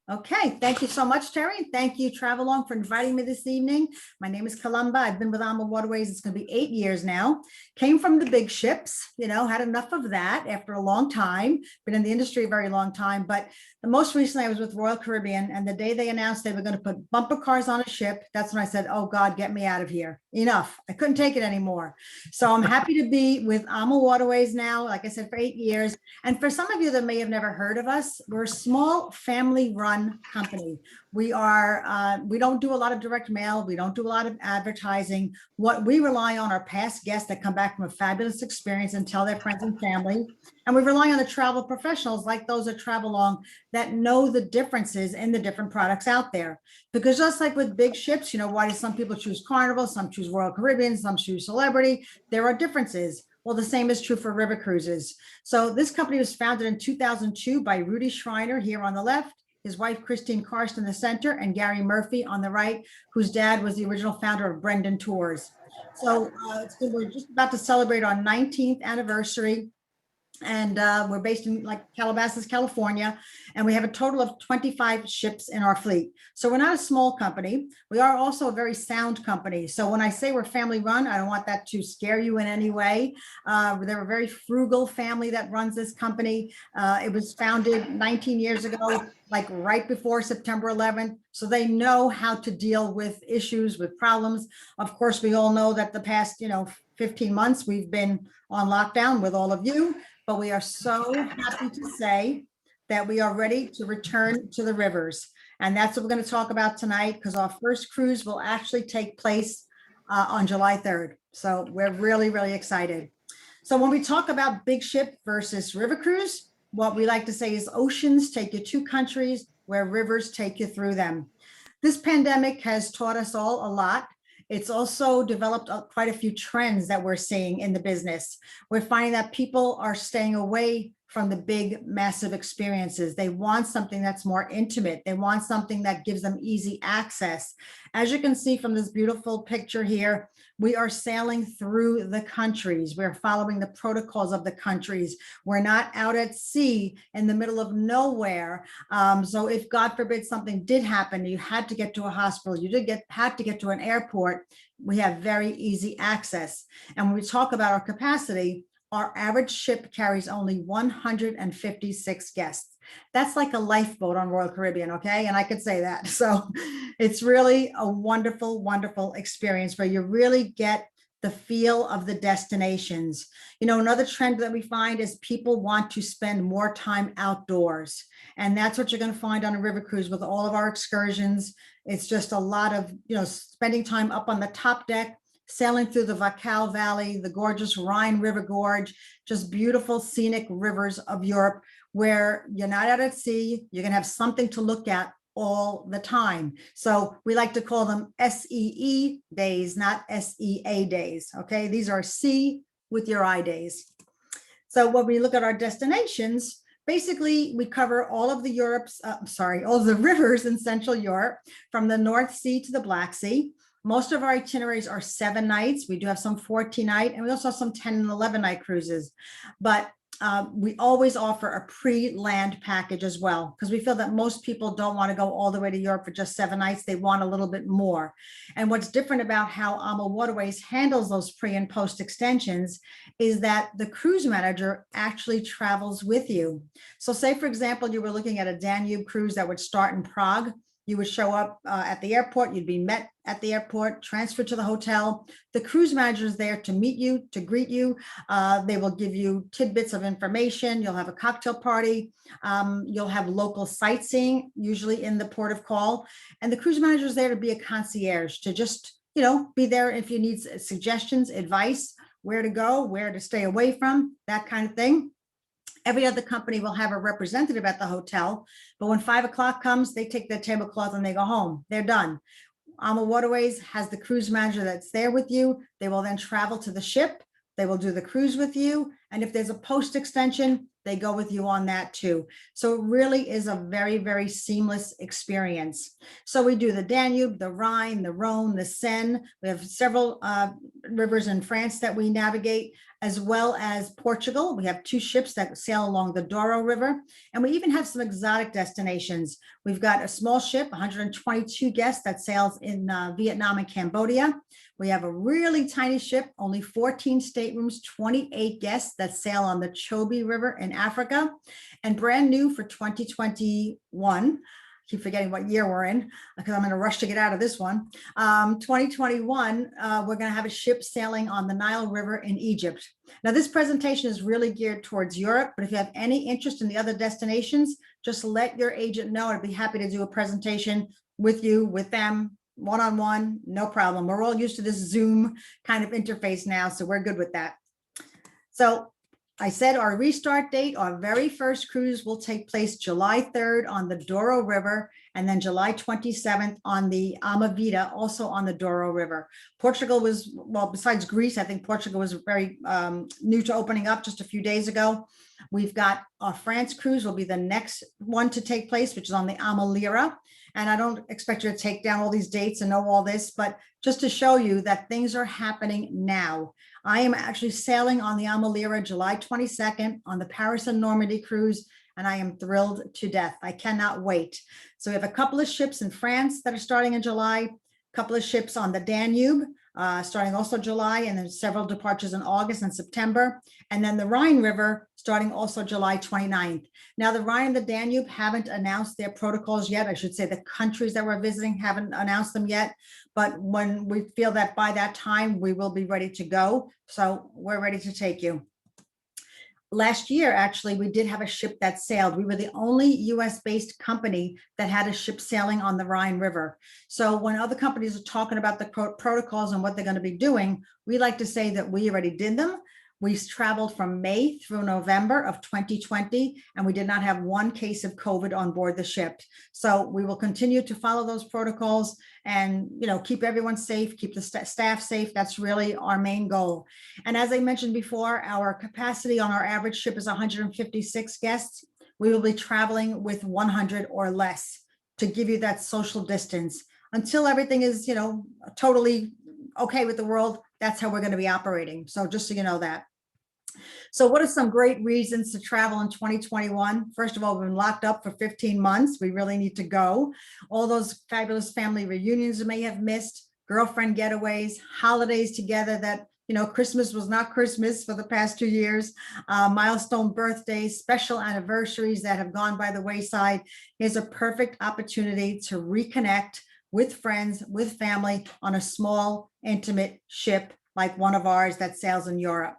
Okay, thank you so much, Terry. Thank you, Travelong, for inviting me this evening. My name is Columba. I've been with Waterways. It's going to be 8 years now. Came from the big ships, had enough of that after a long time. Been in the industry a very long time. But the most recently, I was with Royal Caribbean, and the day they announced they were going to put bumper cars on a ship, that's when I said, oh God, get me out of here. Enough. I couldn't take it anymore. So I'm happy to be with Waterways now, like I said, for 8 years. And for some of you that may have never heard of us, we're a small family-run company. We don't do a lot of direct mail. We don't do a lot of advertising. What we rely on are past guests that come back from a fabulous experience and tell their friends and family. And we rely on the travel professionals like those that travel along that know the differences in the different products out there. Because just like with big ships, why do some people choose Carnival, some choose Royal Caribbean, some choose Celebrity? There are differences. Well, the same is true for river cruises. So this company was founded in 2002 by Rudy Schreiner here on the left, his wife, Christine Karst, in the center, and Gary Murphy on the right, whose dad was the original founder of Brendan Tours. So we're just about to celebrate our 19th anniversary. And we're based in Calabasas, California, and we have a total of 25 ships in our fleet. So we're not a small company. We are also a very sound company. So when I say we're family run, I don't want that to scare you in any way. They're a very frugal family that runs this company. It was founded 19 years ago, like right before September 11th. So they know how to deal with issues, with problems. Of course, we all know that the past, 15 months, we've been on lockdown with all of you. But we are so happy to say that we are ready to return to the rivers. And that's what we're going to talk about tonight, because our first cruise will actually take place on July 3rd. So we're really, really excited. So when we talk about big ship versus river cruise, what we like to say is oceans take you to countries where rivers take you through them. This pandemic has taught us all a lot. It's also developed quite a few trends that we're seeing in the business. We're finding that people are staying away from the big, massive experiences. They want something that's more intimate. They want something that gives them easy access. As you can see from this beautiful picture here, we are sailing through the countries. We're following the protocols of the countries. We're not out at sea in the middle of nowhere. So if God forbid something did happen, you had to get to a hospital, had to get to an airport, we have very easy access. And when we talk about our capacity, our average ship carries only 156 guests. That's like a lifeboat on Royal Caribbean, okay? And I could say that. So it's really a wonderful, wonderful experience where you really get the feel of the destinations. Another trend that we find is people want to spend more time outdoors. And that's what you're going to find on a river cruise with all of our excursions. It's just a lot of, spending time up on the top deck, sailing through the Vacal Valley, the gorgeous Rhine River Gorge, just beautiful scenic rivers of Europe where you're not out at sea, you're going to have something to look at all the time. So we like to call them SEE days, not SEA days, okay? These are see with your eye days. So when we look at our destinations, basically we cover all of the all of the rivers in Central Europe, from the North Sea to the Black Sea. Most of our itineraries are 7 nights. We do have some 14-night, and we also have some 10 and 11-night cruises. But we always offer a pre-land package as well, because we feel that most people don't want to go all the way to Europe for just 7 nights. They want a little bit more. And what's different about how Waterways handles those pre and post extensions is that the cruise manager actually travels with you. So say, for example, you were looking at a Danube cruise that would start in Prague. You would show up at the airport, you'd be met at the airport, transferred to the hotel. The cruise manager is there to meet you, to greet you. They will give you tidbits of information. You'll have a cocktail party. You'll have local sightseeing, usually in the port of call. And the cruise manager is there to be a concierge, to just, be there if you need suggestions, advice, where to go, where to stay away from, that kind of thing. Every other company will have a representative at the hotel, but when 5 o'clock comes, they take their tablecloth and they go home. They're done. Waterways has the cruise manager that's there with you. They will then travel to the ship. They will do the cruise with you, And if there's a post extension, they go with you on that too. So it really is a very, very seamless experience. So we do the Danube, the Rhine, the Rhone, the Seine. We have several rivers in France that we navigate, as well as Portugal. We have 2 ships that sail along the Douro River. And we even have some exotic destinations. We've got a small ship, 122 guests, that sails in Vietnam and Cambodia. We have a really tiny ship, only 14 staterooms, 28 guests, that sail on the Chobe River in Africa. And brand new for 2021, keep forgetting what year we're in because I'm in a rush to get out of this one. 2021, we're going to have a ship sailing on the Nile River in Egypt. Now, this presentation is really geared towards Europe, but if you have any interest in the other destinations, just let your agent know. I'd be happy to do a presentation with you, with them, one-on-one, no problem. We're all used to this Zoom kind of interface now, so we're good with that. So I said our restart date, our very first cruise will take place July 3rd on the Douro River, and then July 27th on the Amavita, also on the Douro River. Portugal was, well, besides Greece, I think Portugal was very new to opening up just a few days ago. We've got our France cruise will be the next one to take place, which is on the Amalira. And I don't expect you to take down all these dates and know all this, but just to show you that things are happening now. I am actually sailing on the Amalira July 22nd on the Paris and Normandy cruise, and I am thrilled to death. I cannot wait. So we have a couple of ships in France that are starting in July, a couple of ships on the Danube, starting also July, and then several departures in August and September. And then the Rhine River starting also July 29th. Now the Rhine and the Danube haven't announced their protocols yet. I should say the countries that we're visiting haven't announced them yet. But when we feel that by that time, we will be ready to go. So we're ready to take you. Last year, actually, we did have a ship that sailed. We were the only US-based company that had a ship sailing on the Rhine River. So when other companies are talking about the protocols and what they're going to be doing, we like to say that we already did them. We traveled from May through November of 2020, and we did not have one case of COVID on board the ship. So we will continue to follow those protocols and, you know, keep everyone safe, keep the staff safe. That's really our main goal. And as I mentioned before, our capacity on our average ship is 156 guests. We will be traveling with 100 or less to give you that social distance until everything is, you know, totally okay with the world. That's how we're going to be operating. So just so you know that. So what are some great reasons to travel in 2021? First of all, we've been locked up for 15 months. We really need to go. All those fabulous family reunions you may have missed, girlfriend getaways, holidays together that, you know, Christmas was not Christmas for the past 2 years, milestone birthdays, special anniversaries that have gone by the wayside. Here's a perfect opportunity to reconnect with friends, with family on a small, intimate ship like one of ours that sails in Europe.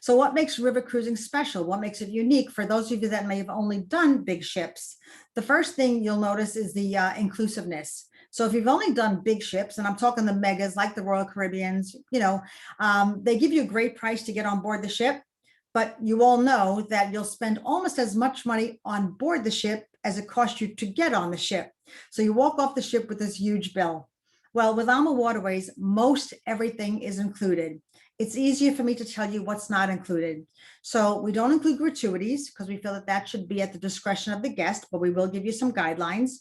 So what makes river cruising special? What makes it unique for those of you that may have only done big ships? The first thing you'll notice is the inclusiveness. So if you've only done big ships, and I'm talking the megas like the Royal Caribbeans, you know, they give you a great price to get on board the ship, but you all know that you'll spend almost as much money on board the ship as it costs you to get on the ship. So you walk off the ship with this huge bill. Well, with AMA Waterways, most everything is included. It's easier for me to tell you what's not included. So we don't include gratuities because we feel that that should be at the discretion of the guest, but we will give you some guidelines.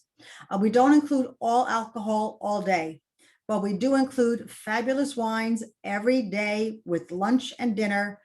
We don't include all alcohol all day, but we do include fabulous wines every day with lunch and dinner,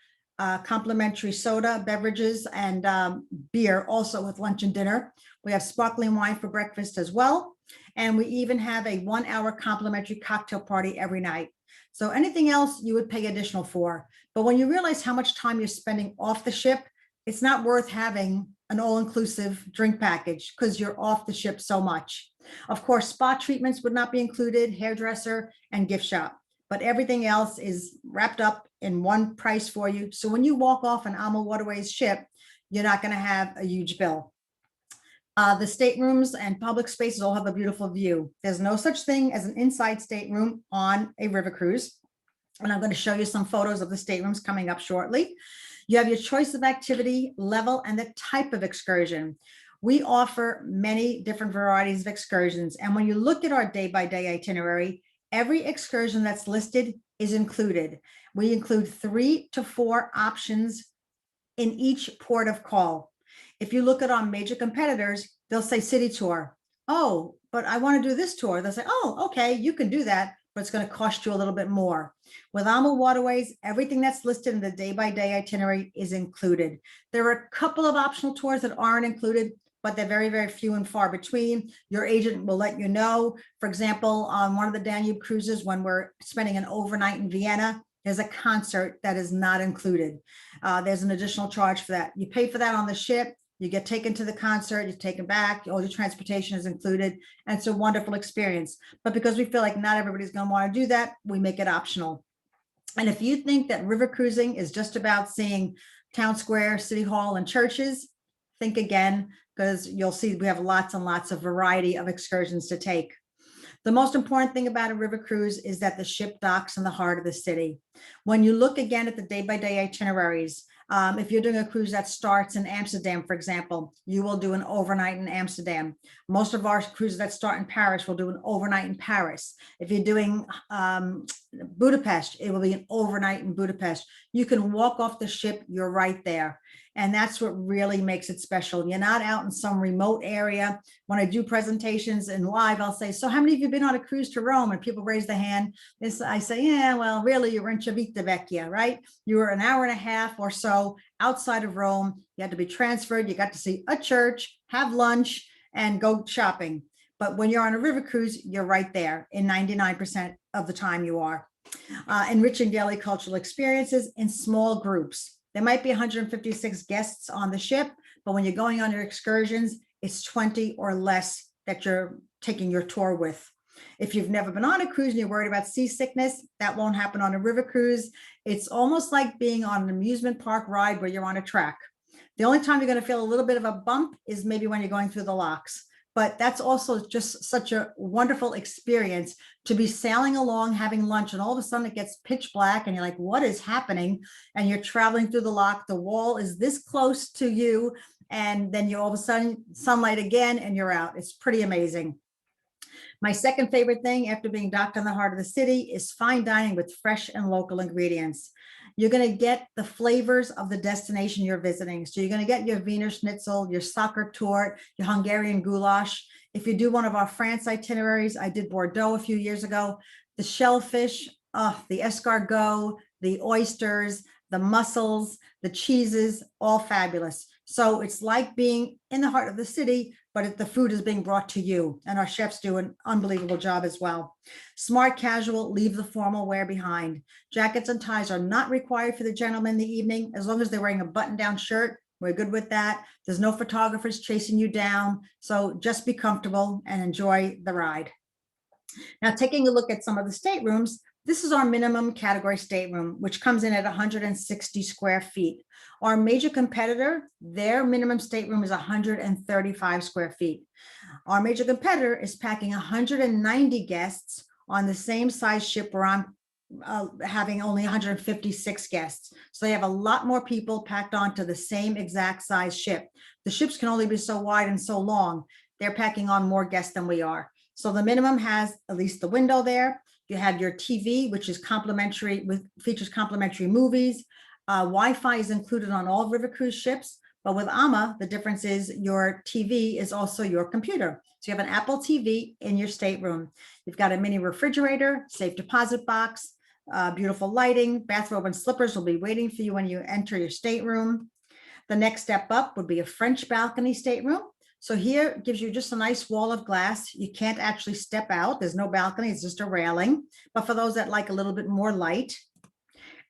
complimentary soda, beverages, and beer also with lunch and dinner. We have sparkling wine for breakfast as well. And we even have a 1-hour complimentary cocktail party every night. So anything else you would pay additional for. But when you realize how much time you're spending off the ship, it's not worth having an all-inclusive drink package because you're off the ship so much. Of course, spa treatments would not be included, hairdresser and gift shop, but everything else is wrapped up in one price for you. So when you walk off an AMA Waterways ship, you're not going to have a huge bill. The staterooms and public spaces all have a beautiful view. There's no such thing as an inside stateroom on a river cruise. And I'm going to show you some photos of the staterooms coming up shortly. You have your choice of activity, level, and the type of excursion. We offer many different varieties of excursions. And when you look at our day-by-day itinerary, every excursion that's listed is included. We include 3 to 4 options in each port of call. If you look at our major competitors, they'll say city tour. Oh, but I want to do this tour. They'll say, oh, okay, you can do that, but it's going to cost you a little bit more. With AMA Waterways, everything that's listed in the day-by-day itinerary is included. There are a couple of optional tours that aren't included, but they're very, very few and far between. Your agent will let you know. For example, on one of the Danube cruises, when we're spending an overnight in Vienna, there's a concert that is not included. There's an additional charge for that. You pay for that on the ship. You get taken to the concert, you're taken back, all your transportation is included, and it's a wonderful experience. But because we feel like not everybody's going to want to do that, we make it optional. And if you think that river cruising is just about seeing town square, city hall, and churches, think again, because you'll see we have lots and lots of variety of excursions to take. The most important thing about a river cruise is that the ship docks in the heart of the city. When you look again at the day-by-day itineraries, if you're doing a cruise that starts in Amsterdam, for example, you will do an overnight in Amsterdam. Most of our cruises that start in Paris will do an overnight in Paris. If you're doing Budapest, it will be an overnight in Budapest. You can walk off the ship, you're right there. And that's what really makes it special. You're not out in some remote area. When I do presentations and live, I'll say, so how many of you been on a cruise to Rome? And people raise the hand. I say, yeah, well, really, you were in Civitavecchia, right? You were an hour and a half or so outside of Rome. You had to be transferred. You got to see a church, have lunch, and go shopping. But when you're on a river cruise, you're right there. In 99% of the time you are. Enriching daily cultural experiences in small groups. There might be 156 guests on the ship, but when you're going on your excursions, it's 20 or less that you're taking your tour with. If you've never been on a cruise and you're worried about seasickness, that won't happen on a river cruise. It's almost like being on an amusement park ride where you're on a track. The only time you're going to feel a little bit of a bump is maybe when you're going through the locks. But that's also just such a wonderful experience to be sailing along, having lunch, and all of a sudden it gets pitch black and you're like, what is happening? And you're traveling through the lock, the wall is this close to you, and then you all of a sudden sunlight again and you're out. It's pretty amazing. My second favorite thing after being docked in the heart of the city is fine dining with fresh and local ingredients. You're going to get the flavors of the destination you're visiting. So you're going to get your Wiener Schnitzel, your soccer tort, your Hungarian goulash. If you do one of our France itineraries, I did Bordeaux a few years ago, the shellfish, the escargot, the oysters, the mussels, the cheeses, all fabulous. So it's like being in the heart of the city, but the food is being brought to you, and our chefs do an unbelievable job as well. Smart casual, leave the formal wear behind. Jackets and ties are not required for the gentlemen in the evening. As long as they're wearing a button-down shirt, we're good with that. There's no photographers chasing you down. So just be comfortable and enjoy the ride. Now, taking a look at some of the staterooms, this is our minimum category stateroom, which comes in at 160 square feet. Our major competitor, their minimum stateroom is 135 square feet. Our major competitor is packing 190 guests on the same size ship where I'm having only 156 guests. So they have a lot more people packed onto the same exact size ship. The ships can only be so wide and so long. They're packing on more guests than we are. So the minimum has at least the window there. You have your TV, which is complimentary, features complimentary movies. Wi-Fi is included on all river cruise ships, but with AMA, the difference is your TV is also your computer. So you have an Apple TV in your stateroom. You've got a mini refrigerator, safe deposit box, beautiful lighting, bathrobe and slippers will be waiting for you when you enter your stateroom. The next step up would be a French balcony stateroom. So here it gives you just a nice wall of glass. You can't actually step out. There's no balcony, it's just a railing. But for those that like a little bit more light.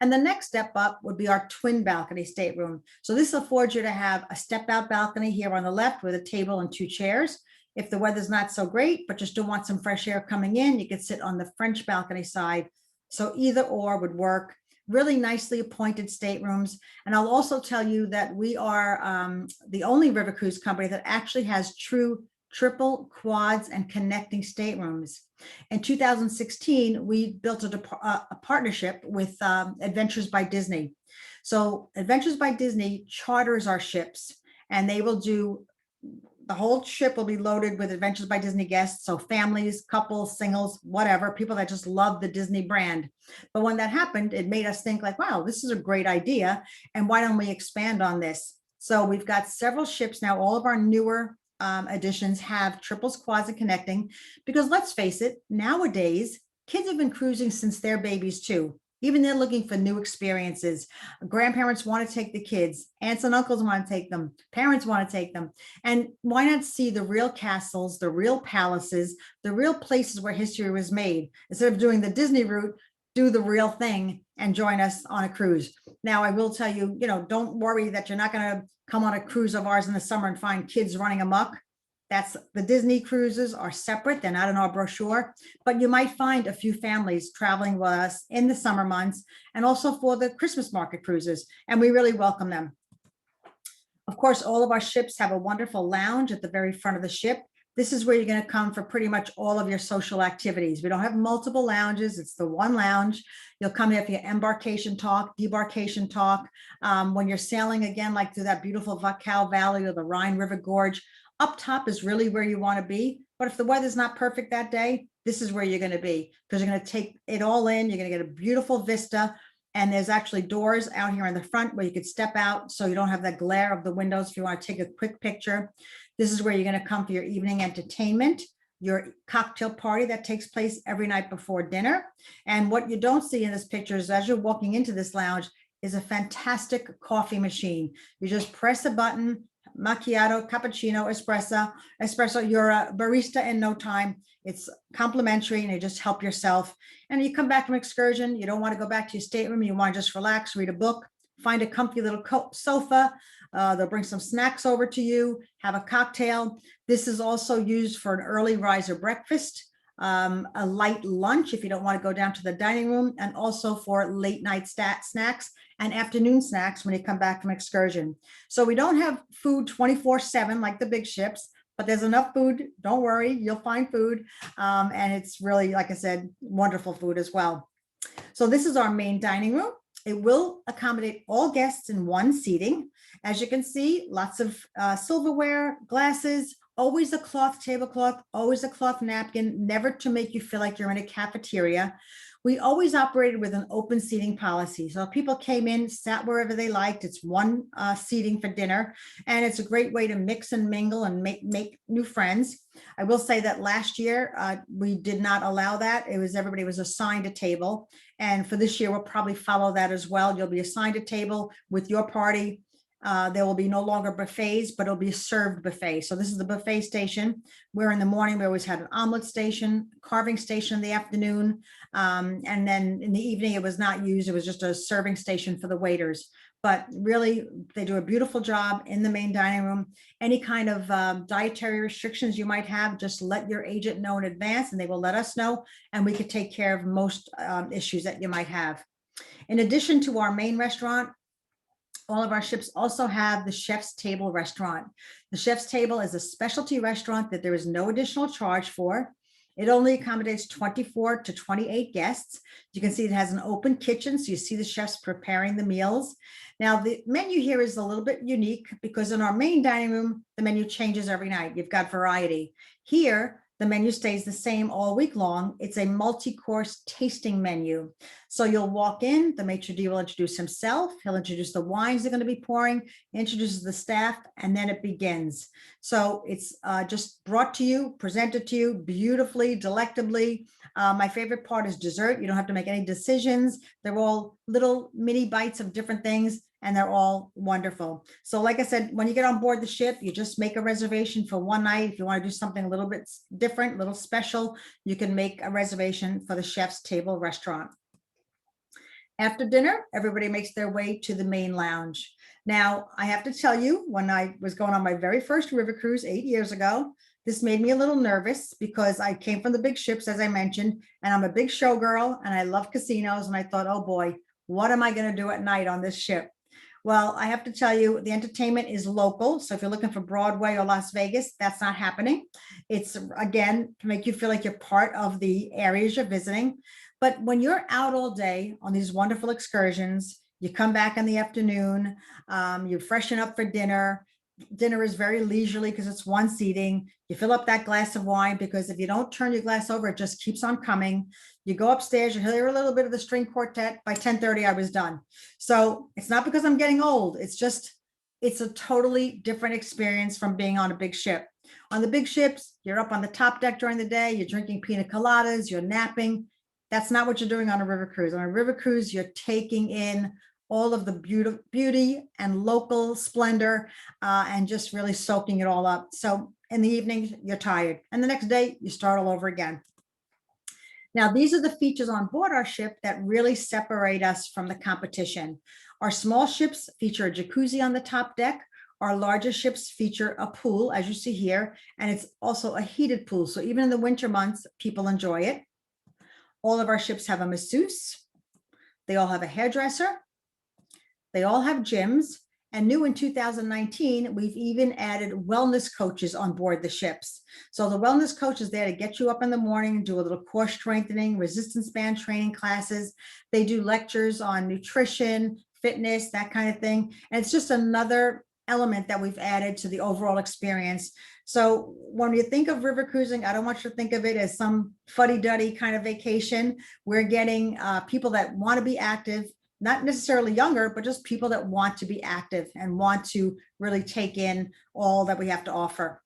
And the next step up would be our twin balcony stateroom. So this affords you to have a step out balcony here on the left with a table and 2 chairs. If the weather's not so great, but you still want some fresh air coming in, you could sit on the French balcony side. So either or would work. Really nicely appointed staterooms. And I'll also tell you that we are the only river cruise company that actually has true triple, quads, and connecting staterooms. In 2016, we built a partnership with Adventures by Disney. So Adventures by Disney charters our ships, and they will do the whole ship will be loaded with Adventures by Disney guests. So families, couples, singles, whatever, people that just love the Disney brand. But when that happened, it made us think like, wow, this is a great idea. And why don't we expand on this? So we've got several ships now. All of our newer additions have triples, quads, and connecting, because let's face it, nowadays, kids have been cruising since they're babies too. Even they're looking for new experiences. Grandparents want to take the kids. Aunts and uncles want to take them. Parents want to take them. And why not see the real castles, the real palaces, the real places where history was made? Instead of doing the Disney route, do the real thing and join us on a cruise. Now, I will tell you, don't worry that you're not going to come on a cruise of ours in the summer and find kids running amok. That's the Disney cruises are separate. They're not in our brochure, but you might find a few families traveling with us in the summer months and also for the Christmas market cruises. And we really welcome them. Of course, all of our ships have a wonderful lounge at the very front of the ship. This is where you're going to come for pretty much all of your social activities. We don't have multiple lounges. It's the one lounge. You'll come here for your embarkation talk, debarkation talk. When you're sailing again, like through that beautiful Vacal Valley or the Rhine River Gorge, up top is really where you want to be. But if the weather's not perfect that day, this is where you're going to be, because you're going to take it all in. You're going to get a beautiful vista. And there's actually doors out here in the front where you could step out so you don't have the glare of the windows if you want to take a quick picture. This is where you're going to come for your evening entertainment, your cocktail party that takes place every night before dinner. And what you don't see in this picture is as you're walking into this lounge is a fantastic coffee machine. You just press a button, macchiato, cappuccino, espresso, you're a barista in no time. It's complimentary and you just help yourself. And you come back from excursion, you don't want to go back to your stateroom, you want to just relax, read a book, find a comfy little sofa. They'll bring some snacks over to you, have a cocktail. This is also used for an early riser breakfast, a light lunch if you don't want to go down to the dining room, and also for late night snacks and afternoon snacks when you come back from excursion. So we don't have food 24/7 like the big ships, but there's enough food. Don't worry, you'll find food. And it's really, like I said, wonderful food as well. So this is our main dining room. It will accommodate all guests in one seating. As you can see, lots of silverware, glasses, always a cloth tablecloth, always a cloth napkin, never to make you feel like you're in a cafeteria. We always operated with an open seating policy. So if people came in, sat wherever they liked. It's one seating for dinner. And it's a great way to mix and mingle and make new friends. I will say that last year, we did not allow that. Everybody was assigned a table. And for this year, we'll probably follow that as well. You'll be assigned a table with your party. There will be no longer buffets, but it'll be a served buffet. So this is the buffet station, where in the morning we always had an omelet station, carving station in the afternoon. And then in the evening, it was not used. It was just a serving station for the waiters. But really, they do a beautiful job in the main dining room. Any kind of dietary restrictions you might have, just let your agent know in advance and they will let us know. And we could take care of most issues that you might have. In addition to our main restaurant, all of our ships also have the Chef's Table restaurant. The Chef's Table is a specialty restaurant that there is no additional charge for. It only accommodates 24 to 28 guests. You can see it has an open kitchen, so you see the chefs preparing the meals. Now, the menu here is a little bit unique because in our main dining room, the menu changes every night. You've got variety. Here, the menu stays the same all week long. It's a multi-course tasting menu. So you'll walk in, the maitre d' will introduce himself. He'll introduce the wines they're going to be pouring, introduces the staff, and then it begins. So it's just brought to you, presented to you beautifully, delectably. My favorite part is dessert. You don't have to make any decisions. They're all little mini bites of different things, and they're all wonderful. So like I said, when you get on board the ship, you just make a reservation for one night. If you want to do something a little bit different, a little special, you can make a reservation for the Chef's Table restaurant. After dinner, everybody makes their way to the main lounge. Now, I have to tell you, when I was going on my very first river cruise 8 years ago, this made me a little nervous because I came from the big ships, as I mentioned, and I'm a big showgirl and I love casinos. And I thought, oh boy, what am I going to do at night on this ship? Well, I have to tell you, the entertainment is local. So if you're looking for Broadway or Las Vegas, that's not happening. It's, again, to make you feel like you're part of the areas you're visiting. But when you're out all day on these wonderful excursions, you come back in the afternoon, you freshen up for dinner, Dinner is very leisurely because it's one seating. You fill up that glass of wine because if you don't turn your glass over, it just keeps on coming. You go upstairs, you hear a little bit of the string quartet. By 10:30, I was done. So it's not because I'm getting old. It's just, it's a totally different experience from being on a big ship. On the big ships, you're up on the top deck during the day, you're drinking pina coladas, you're napping. That's not what you're doing on a river cruise. On a river cruise, you're taking in all of the beauty and local splendor and just really soaking it all up. So in the evening, you're tired. And the next day, you start all over again. Now, these are the features on board our ship that really separate us from the competition. Our small ships feature a jacuzzi on the top deck. Our larger ships feature a pool, as you see here, and it's also a heated pool. So even in the winter months, people enjoy it. All of our ships have a masseuse. They all have a hairdresser. They all have gyms. And new in 2019, we've even added wellness coaches on board the ships. So the wellness coach is there to get you up in the morning and do a little core strengthening, resistance band training classes. They do lectures on nutrition, fitness, that kind of thing. And it's just another element that we've added to the overall experience. So when you think of river cruising, I don't want you to think of it as some fuddy-duddy kind of vacation. We're getting people that want to be active, not necessarily younger, but just people that want to be active and want to really take in all that we have to offer.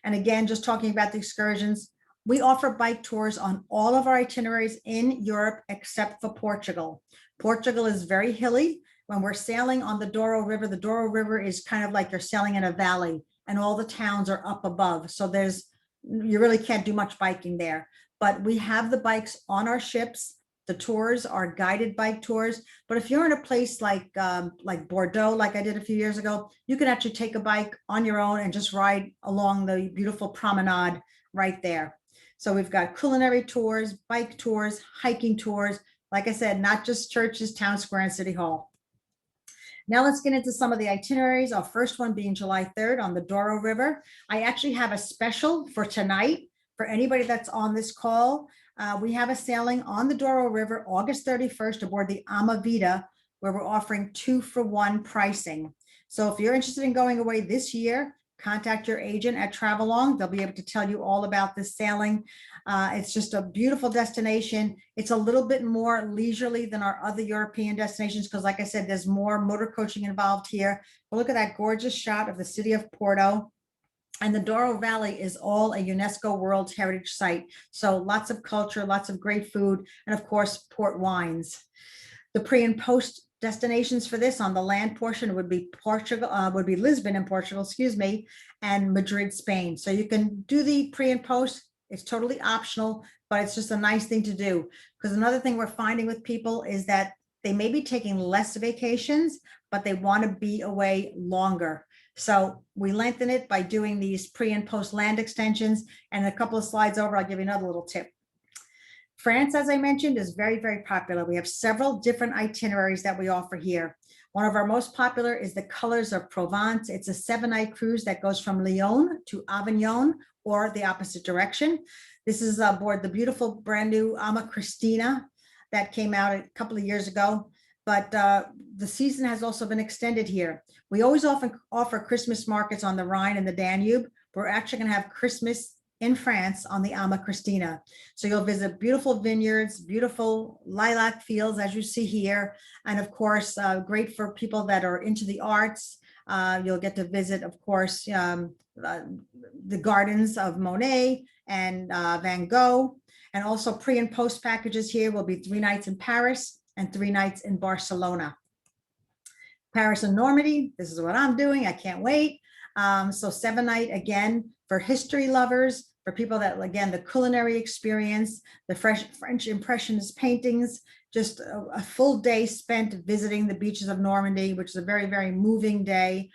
And again, just talking about the excursions, we offer bike tours on all of our itineraries in Europe, except for Portugal. Portugal is very hilly. When we're sailing on the Douro River is kind of like you're sailing in a valley and all the towns are up above. So you really can't do much biking there, but we have the bikes on our ships. The tours are guided bike tours, but if you're in a place like Bordeaux, like I did a few years ago, you can actually take a bike on your own and just ride along the beautiful promenade right there. So we've got culinary tours, bike tours, hiking tours. Like I said, not just churches, town square, and city hall. Now let's get into some of the itineraries. Our first one being July 3rd on the Douro River. I actually have a special for tonight for anybody that's on this call. We have a sailing on the Douro River, August 31st aboard the Amavita, where we're offering 2-for-1 pricing. So if you're interested in going away this year, contact your agent at Travelong. They'll be able to tell you all about this sailing. It's just a beautiful destination. It's a little bit more leisurely than our other European destinations because, like I said, there's more motor coaching involved here. But look at that gorgeous shot of the city of Porto. And the Douro Valley is all a UNESCO World Heritage Site. So lots of culture, lots of great food, and of course, port wines. The pre and post destinations for this on the land portion would be Lisbon in Portugal, excuse me, and Madrid, Spain. So you can do the pre and post. It's totally optional, but it's just a nice thing to do. Because another thing we're finding with people is that they may be taking less vacations, but they want to be away longer. So we lengthen it by doing these pre and post land extensions. And a couple of slides over, I'll give you another little tip. France, as I mentioned, is very, very popular. We have several different itineraries that we offer here. One of our most popular is the Colors of Provence. It's a 7-night cruise that goes from Lyon to Avignon or the opposite direction. This is aboard the beautiful brand new Ama Cristina that came out a couple of years ago. But the season has also been extended here. We always often offer Christmas markets on the Rhine and the Danube. We're actually going to have Christmas in France on the Ama Cristina. So you'll visit beautiful vineyards, beautiful lilac fields, as you see here. And of course, great for people that are into the arts. You'll get to visit, of course, the gardens of Monet and Van Gogh. And also pre and post packages here will be 3 nights in Paris and 3 nights in Barcelona. Paris and Normandy, this is what I'm doing. I can't wait. So 7-night again for history lovers, for people that, again, the culinary experience, the French Impressionist paintings, just a full day spent visiting the beaches of Normandy, which is a very, very moving day.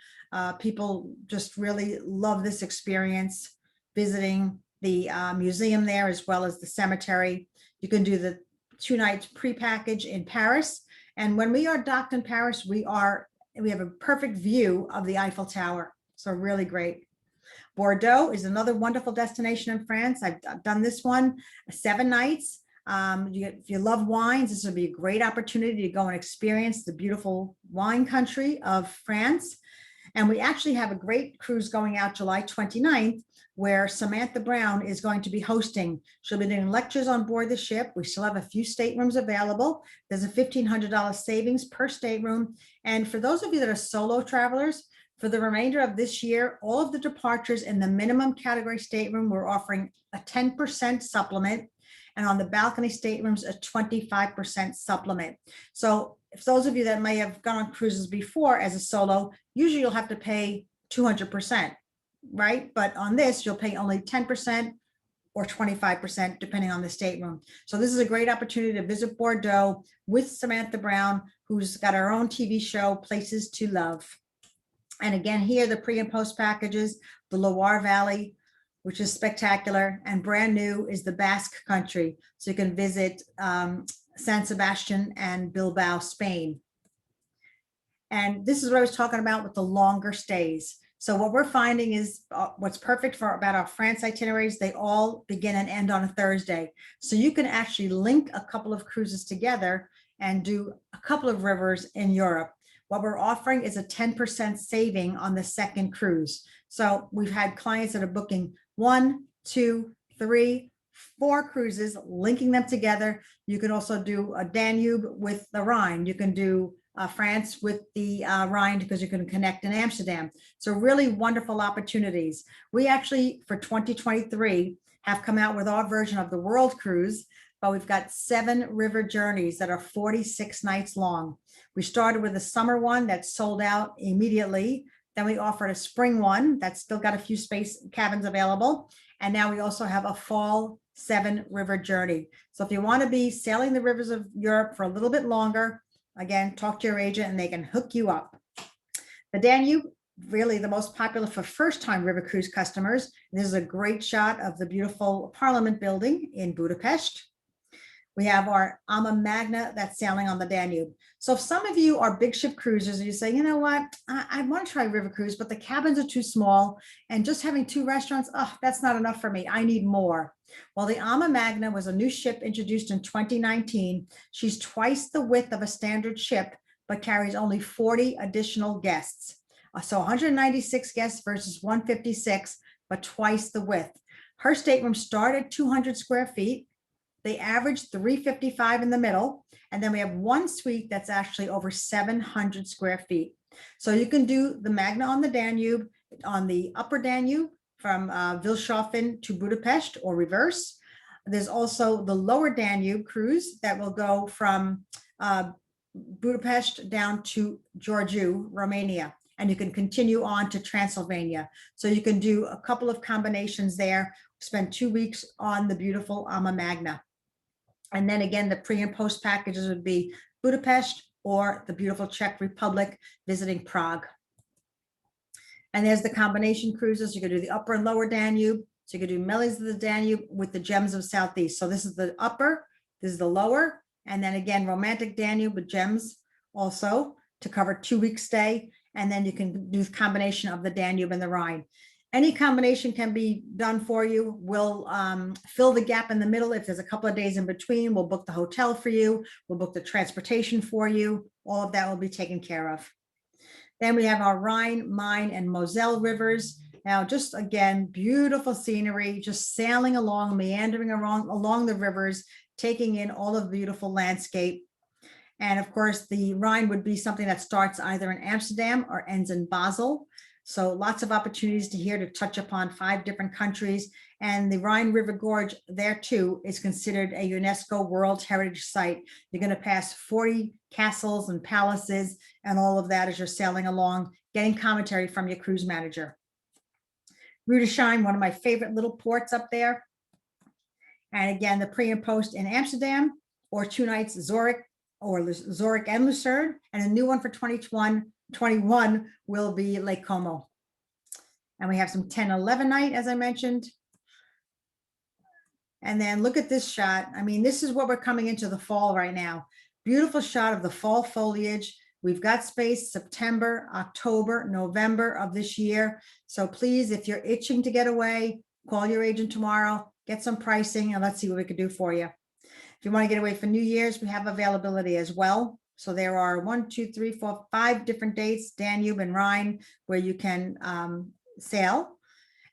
People just really love this experience, visiting the museum there as well as the cemetery. You can do the 2-night pre-package in Paris. And when we are docked in Paris, we have a perfect view of the Eiffel Tower. So really great. Bordeaux is another wonderful destination in France. I've done this one 7 nights. If you love wines, this would be a great opportunity to go and experience the beautiful wine country of France. And we actually have a great cruise going out July 29th, where Samantha Brown is going to be hosting. She'll be doing lectures on board the ship. We still have a few staterooms available. There's a $1,500 savings per stateroom. And for those of you that are solo travelers, for the remainder of this year, all of the departures in the minimum category stateroom, we're offering a 10% supplement. And on the balcony staterooms, a 25% supplement. So if those of you that may have gone on cruises before as a solo, usually you'll have to pay 200%. Right? But on this, you'll pay only 10% or 25%, depending on the stateroom. So this is a great opportunity to visit Bordeaux with Samantha Brown, who's got her own TV show, Places to Love. And again, here, the pre and post packages, the Loire Valley, which is spectacular, and brand new is the Basque Country. So you can visit San Sebastian and Bilbao, Spain. And this is what I was talking about with the longer stays. So what we're finding is what's perfect for about our France itineraries, they all begin and end on a Thursday. So you can actually link a couple of cruises together and do a couple of rivers in Europe. What we're offering is a 10% saving on the second cruise. So we've had clients that are booking 1, 2, 3, 4 cruises, linking them together. You can also do a Danube with the Rhine. You can do France with the Rhine, because you can connect in Amsterdam. So really wonderful opportunities. We actually, for 2023, have come out with our version of the World Cruise, but we've got 7 river journeys that are 46 nights long. We started with a summer one that sold out immediately. Then we offered a spring one that's still got a few space cabins available. And now we also have a fall 7 river journey. So if you want to be sailing the rivers of Europe for a little bit longer, again, talk to your agent and they can hook you up. The Danube, really the most popular for first-time river cruise customers. This is a great shot of the beautiful Parliament building in Budapest. We have our Ama Magna that's sailing on the Danube. So if some of you are big ship cruisers and you say, you know what, I want to try river cruise, but the cabins are too small and just having 2 restaurants, oh, that's not enough for me. I need more. Well, the Ama Magna was a new ship introduced in 2019. She's twice the width of a standard ship, but carries only 40 additional guests. So 196 guests versus 156, but twice the width. Her staterooms start at 200 square feet. They average 355 in the middle. And then we have one suite that's actually over 700 square feet. So you can do the Magna on the Danube, on the upper Danube from Wilshofen to Budapest or reverse. There's also the lower Danube cruise that will go from Budapest down to Giurgiu, Romania. And you can continue on to Transylvania. So you can do a couple of combinations there, spend 2 weeks on the beautiful Ama Magna. And then again, the pre and post packages would be Budapest or the beautiful Czech Republic visiting Prague. And there's the combination cruises. You could do the upper and lower Danube. So you could do Mellies of the Danube with the Gems of Southeast. So this is the upper, this is the lower. And then again, romantic Danube with Gems also to cover 2 week stay. And then you can do the combination of the Danube and the Rhine. Any combination can be done for you. We'll fill the gap in the middle. If there's a couple of days in between, we'll book the hotel for you. We'll book the transportation for you. All of that will be taken care of. Then we have our Rhine, Main, and Moselle rivers. Now, just again, beautiful scenery, just sailing along, meandering along the rivers, taking in all of the beautiful landscape. And of course, the Rhine would be something that starts either in Amsterdam or ends in Basel. So lots of opportunities to here to touch upon 5 different countries. And the Rhine River Gorge there too is considered a UNESCO World Heritage Site. You're going to pass 40 castles and palaces and all of that as you're sailing along, getting commentary from your cruise manager. Rudesheim, one of my favorite little ports up there. And again, the pre and post in Amsterdam, or 2 nights Zurich, or Zurich and Lucerne, and a new one for 2021 will be Lake Como. And we have some 10-11 night, as I mentioned. And then look at this shot. I mean, this is what we're coming into the fall right now. Beautiful shot of the fall foliage. We've got space September, October, November of this year. So please, if you're itching to get away, call your agent tomorrow, get some pricing, and let's see what we can do for you. If you want to get away for New Year's, we have availability as well. So there are 1, 2, 3, 4, 5 different dates, Danube and Rhine, where you can sail.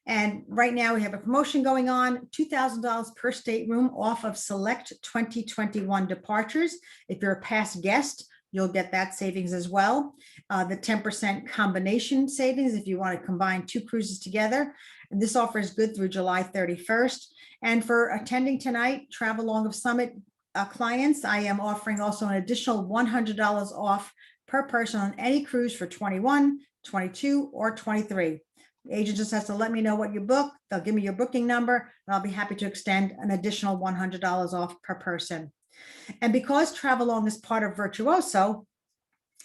And right now we have a promotion going on, $2,000 per stateroom off of select 2021 departures. If you're a past guest, you'll get that savings as well. The 10% combination savings if you want to combine 2 cruises together. And this offer is good through July 31st. And for attending tonight, Travelong of Summit clients, I am offering also an additional $100 off per person on any cruise for 21, 22, or 23. The agent just has to let me know what you book. They'll give me your booking number, and I'll be happy to extend an additional $100 off per person. And because Travelong is part of Virtuoso,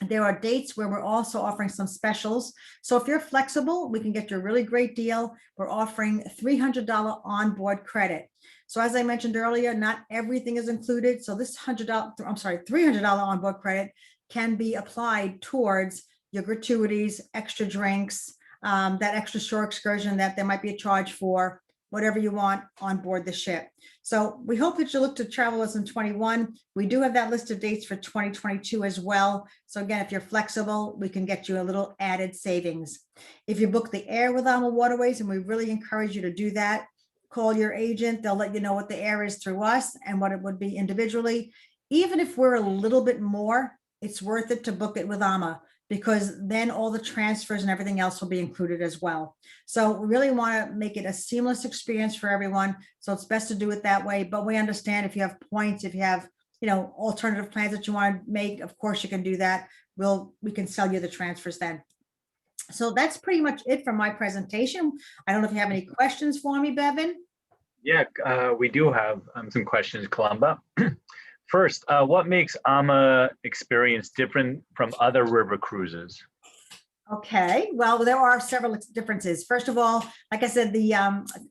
there are dates where we're also offering some specials. So if you're flexible, we can get you a really great deal. We're offering $300 onboard credit. So as I mentioned earlier, not everything is included. So this $300 onboard credit can be applied towards your gratuities, extra drinks, that extra shore excursion that there might be a charge for, whatever you want on board the ship. So we hope that you look to travel with us in 21. We do have that list of dates for 2022 as well. So again, if you're flexible, we can get you a little added savings. If you book the air with AMA Waterways, and we really encourage you to do that, call your agent. They'll let you know what the air is through us and what it would be individually. Even if we're a little bit more, it's worth it to book it with AMA, because then all the transfers and everything else will be included as well. So we really want to make it a seamless experience for everyone. So it's best to do it that way. But we understand if you have points, if you have, alternative plans that you want to make, of course you can do that. We can sell you the transfers then. So that's pretty much it for my presentation. I don't know if you have any questions for me, Bevan. Yeah, we do have some questions, Columba. First, what makes AMA experience different from other river cruises? Okay, well, there are several differences. First of all, like I said, the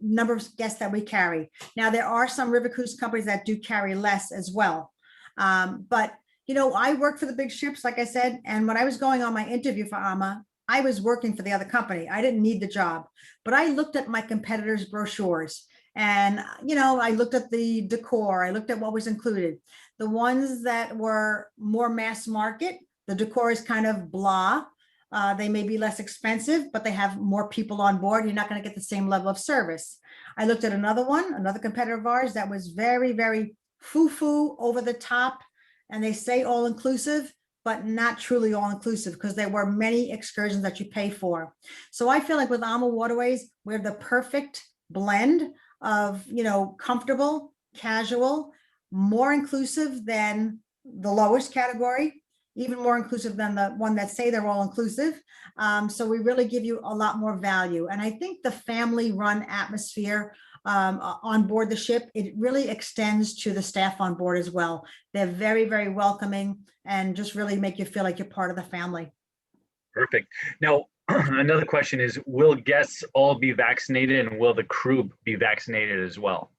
number of guests that we carry. Now, there are some river cruise companies that do carry less as well. But, I work for the big ships, like I said, and when I was going on my interview for AMA, I was working for the other company. I didn't need the job, but I looked at my competitors' brochures. And, I looked at the decor, I looked at what was included. The ones that were more mass market, the decor is kind of blah. They may be less expensive, but they have more people on board. You're not going to get the same level of service. I looked at another competitor of ours that was very, very foo-foo, over the top. And they say all inclusive, but not truly all inclusive, because there were many excursions that you pay for. So I feel like with AMA Waterways, we're the perfect blend of, comfortable, casual, more inclusive than the lowest category, even more inclusive than the one that say they're all inclusive. So we really give you a lot more value. And I think the family run atmosphere on board the ship, it really extends to the staff on board as well. They're very, very welcoming and just really make you feel like you're part of the family. Perfect. Now, another question is, will guests all be vaccinated, and will the crew be vaccinated as well?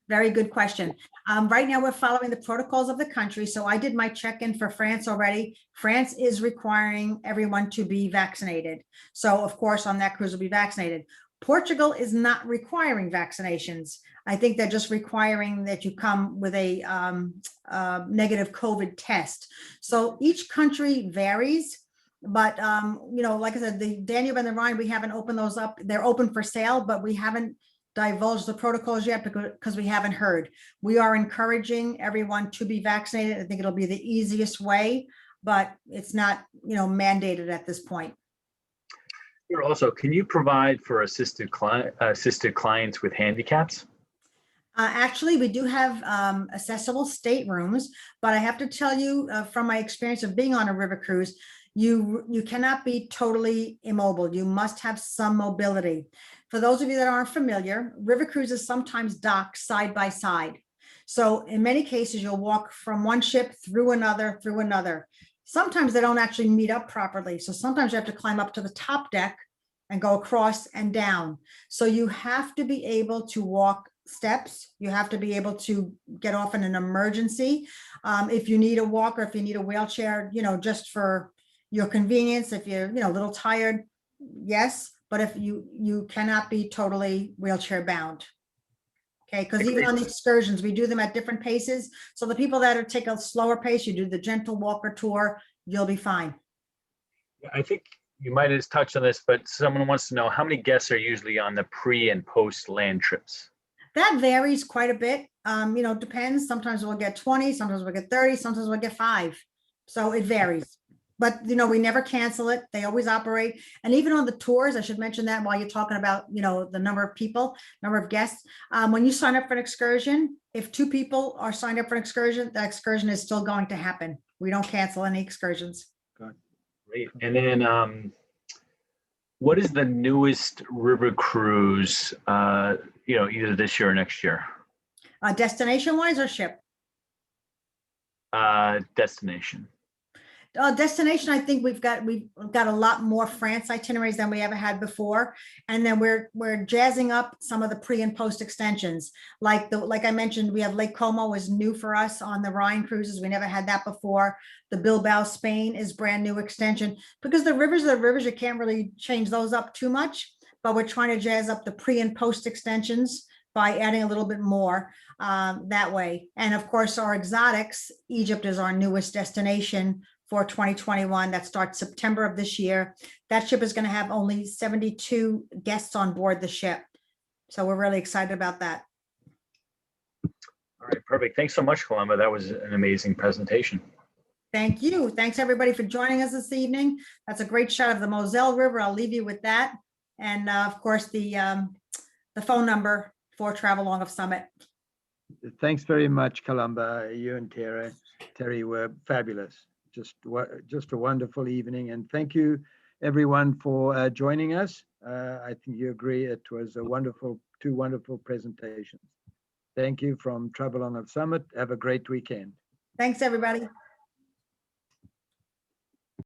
Very good question. Right now, we're following the protocols of the country. So I did my check-in for France already. France is requiring everyone to be vaccinated. So of course, on that cruise will be vaccinated. Portugal is not requiring vaccinations. I think they're just requiring that you come with a negative COVID test. So each country varies. But, like I said, the Danube and the Rhine, we haven't opened those up. They're open for sale, but we haven't divulged the protocols yet because we haven't heard. We are encouraging everyone to be vaccinated. I think it'll be the easiest way, but it's not, mandated at this point. Also, can you provide for assisted clients with handicaps? Actually, we do have accessible staterooms, but I have to tell you from my experience of being on a river cruise, you cannot be totally immobile. You must have some mobility. For those of you that aren't familiar, river cruises sometimes dock side by side. So in many cases, you'll walk from one ship through another. Sometimes they don't actually meet up properly. So sometimes you have to climb up to the top deck and go across and down. So you have to be able to walk steps. You have to be able to get off in an emergency. If you need a walker, if you need a wheelchair, just for your convenience, if you're, a little tired, yes, but if you cannot be totally wheelchair bound. Okay, because even on the excursions, we do them at different paces. So the people that are take a slower pace, you do the gentle walker tour, you'll be fine. I think you might have touched on this, but someone wants to know how many guests are usually on the pre and post land trips? That varies quite a bit. Depends. Sometimes we'll get 20, sometimes we'll get 30, sometimes we'll get 5. So it varies. But, we never cancel it. They always operate. And even on the tours, I should mention that while you're talking about, the number of people, number of guests, when you sign up for an excursion, if 2 people are signed up for an excursion, that excursion is still going to happen. We don't cancel any excursions. Great. And then what is the newest river cruise, either this year or next year? Destination wise or ship? Destination. Destination, I think we've got a lot more France itineraries than we ever had before, and then we're jazzing up some of the pre and post extensions. Like I mentioned, we have Lake Como is new for us on the Rhine cruises. We never had that before. The Bilbao, Spain is brand new extension because the rivers are the rivers. You can't really change those up too much, but we're trying to jazz up the pre and post extensions by adding a little bit more that way. And of course, our exotics, Egypt is our newest destination for 2021. That starts September of this year. That ship is going to have only 72 guests on board the ship. So we're really excited about that. All right, perfect. Thanks so much, Columba. That was an amazing presentation. Thank you. Thanks everybody for joining us this evening. That's a great shot of the Moselle River. I'll leave you with that. And of course, the phone number for Travelong of Summit. Thanks very much, Columba. You and Terry were fabulous. Just a wonderful evening, and thank you everyone for joining us. I think you agree it was two wonderful presentations. Thank you from Travelong of Summit. Have a great weekend. Thanks, everybody.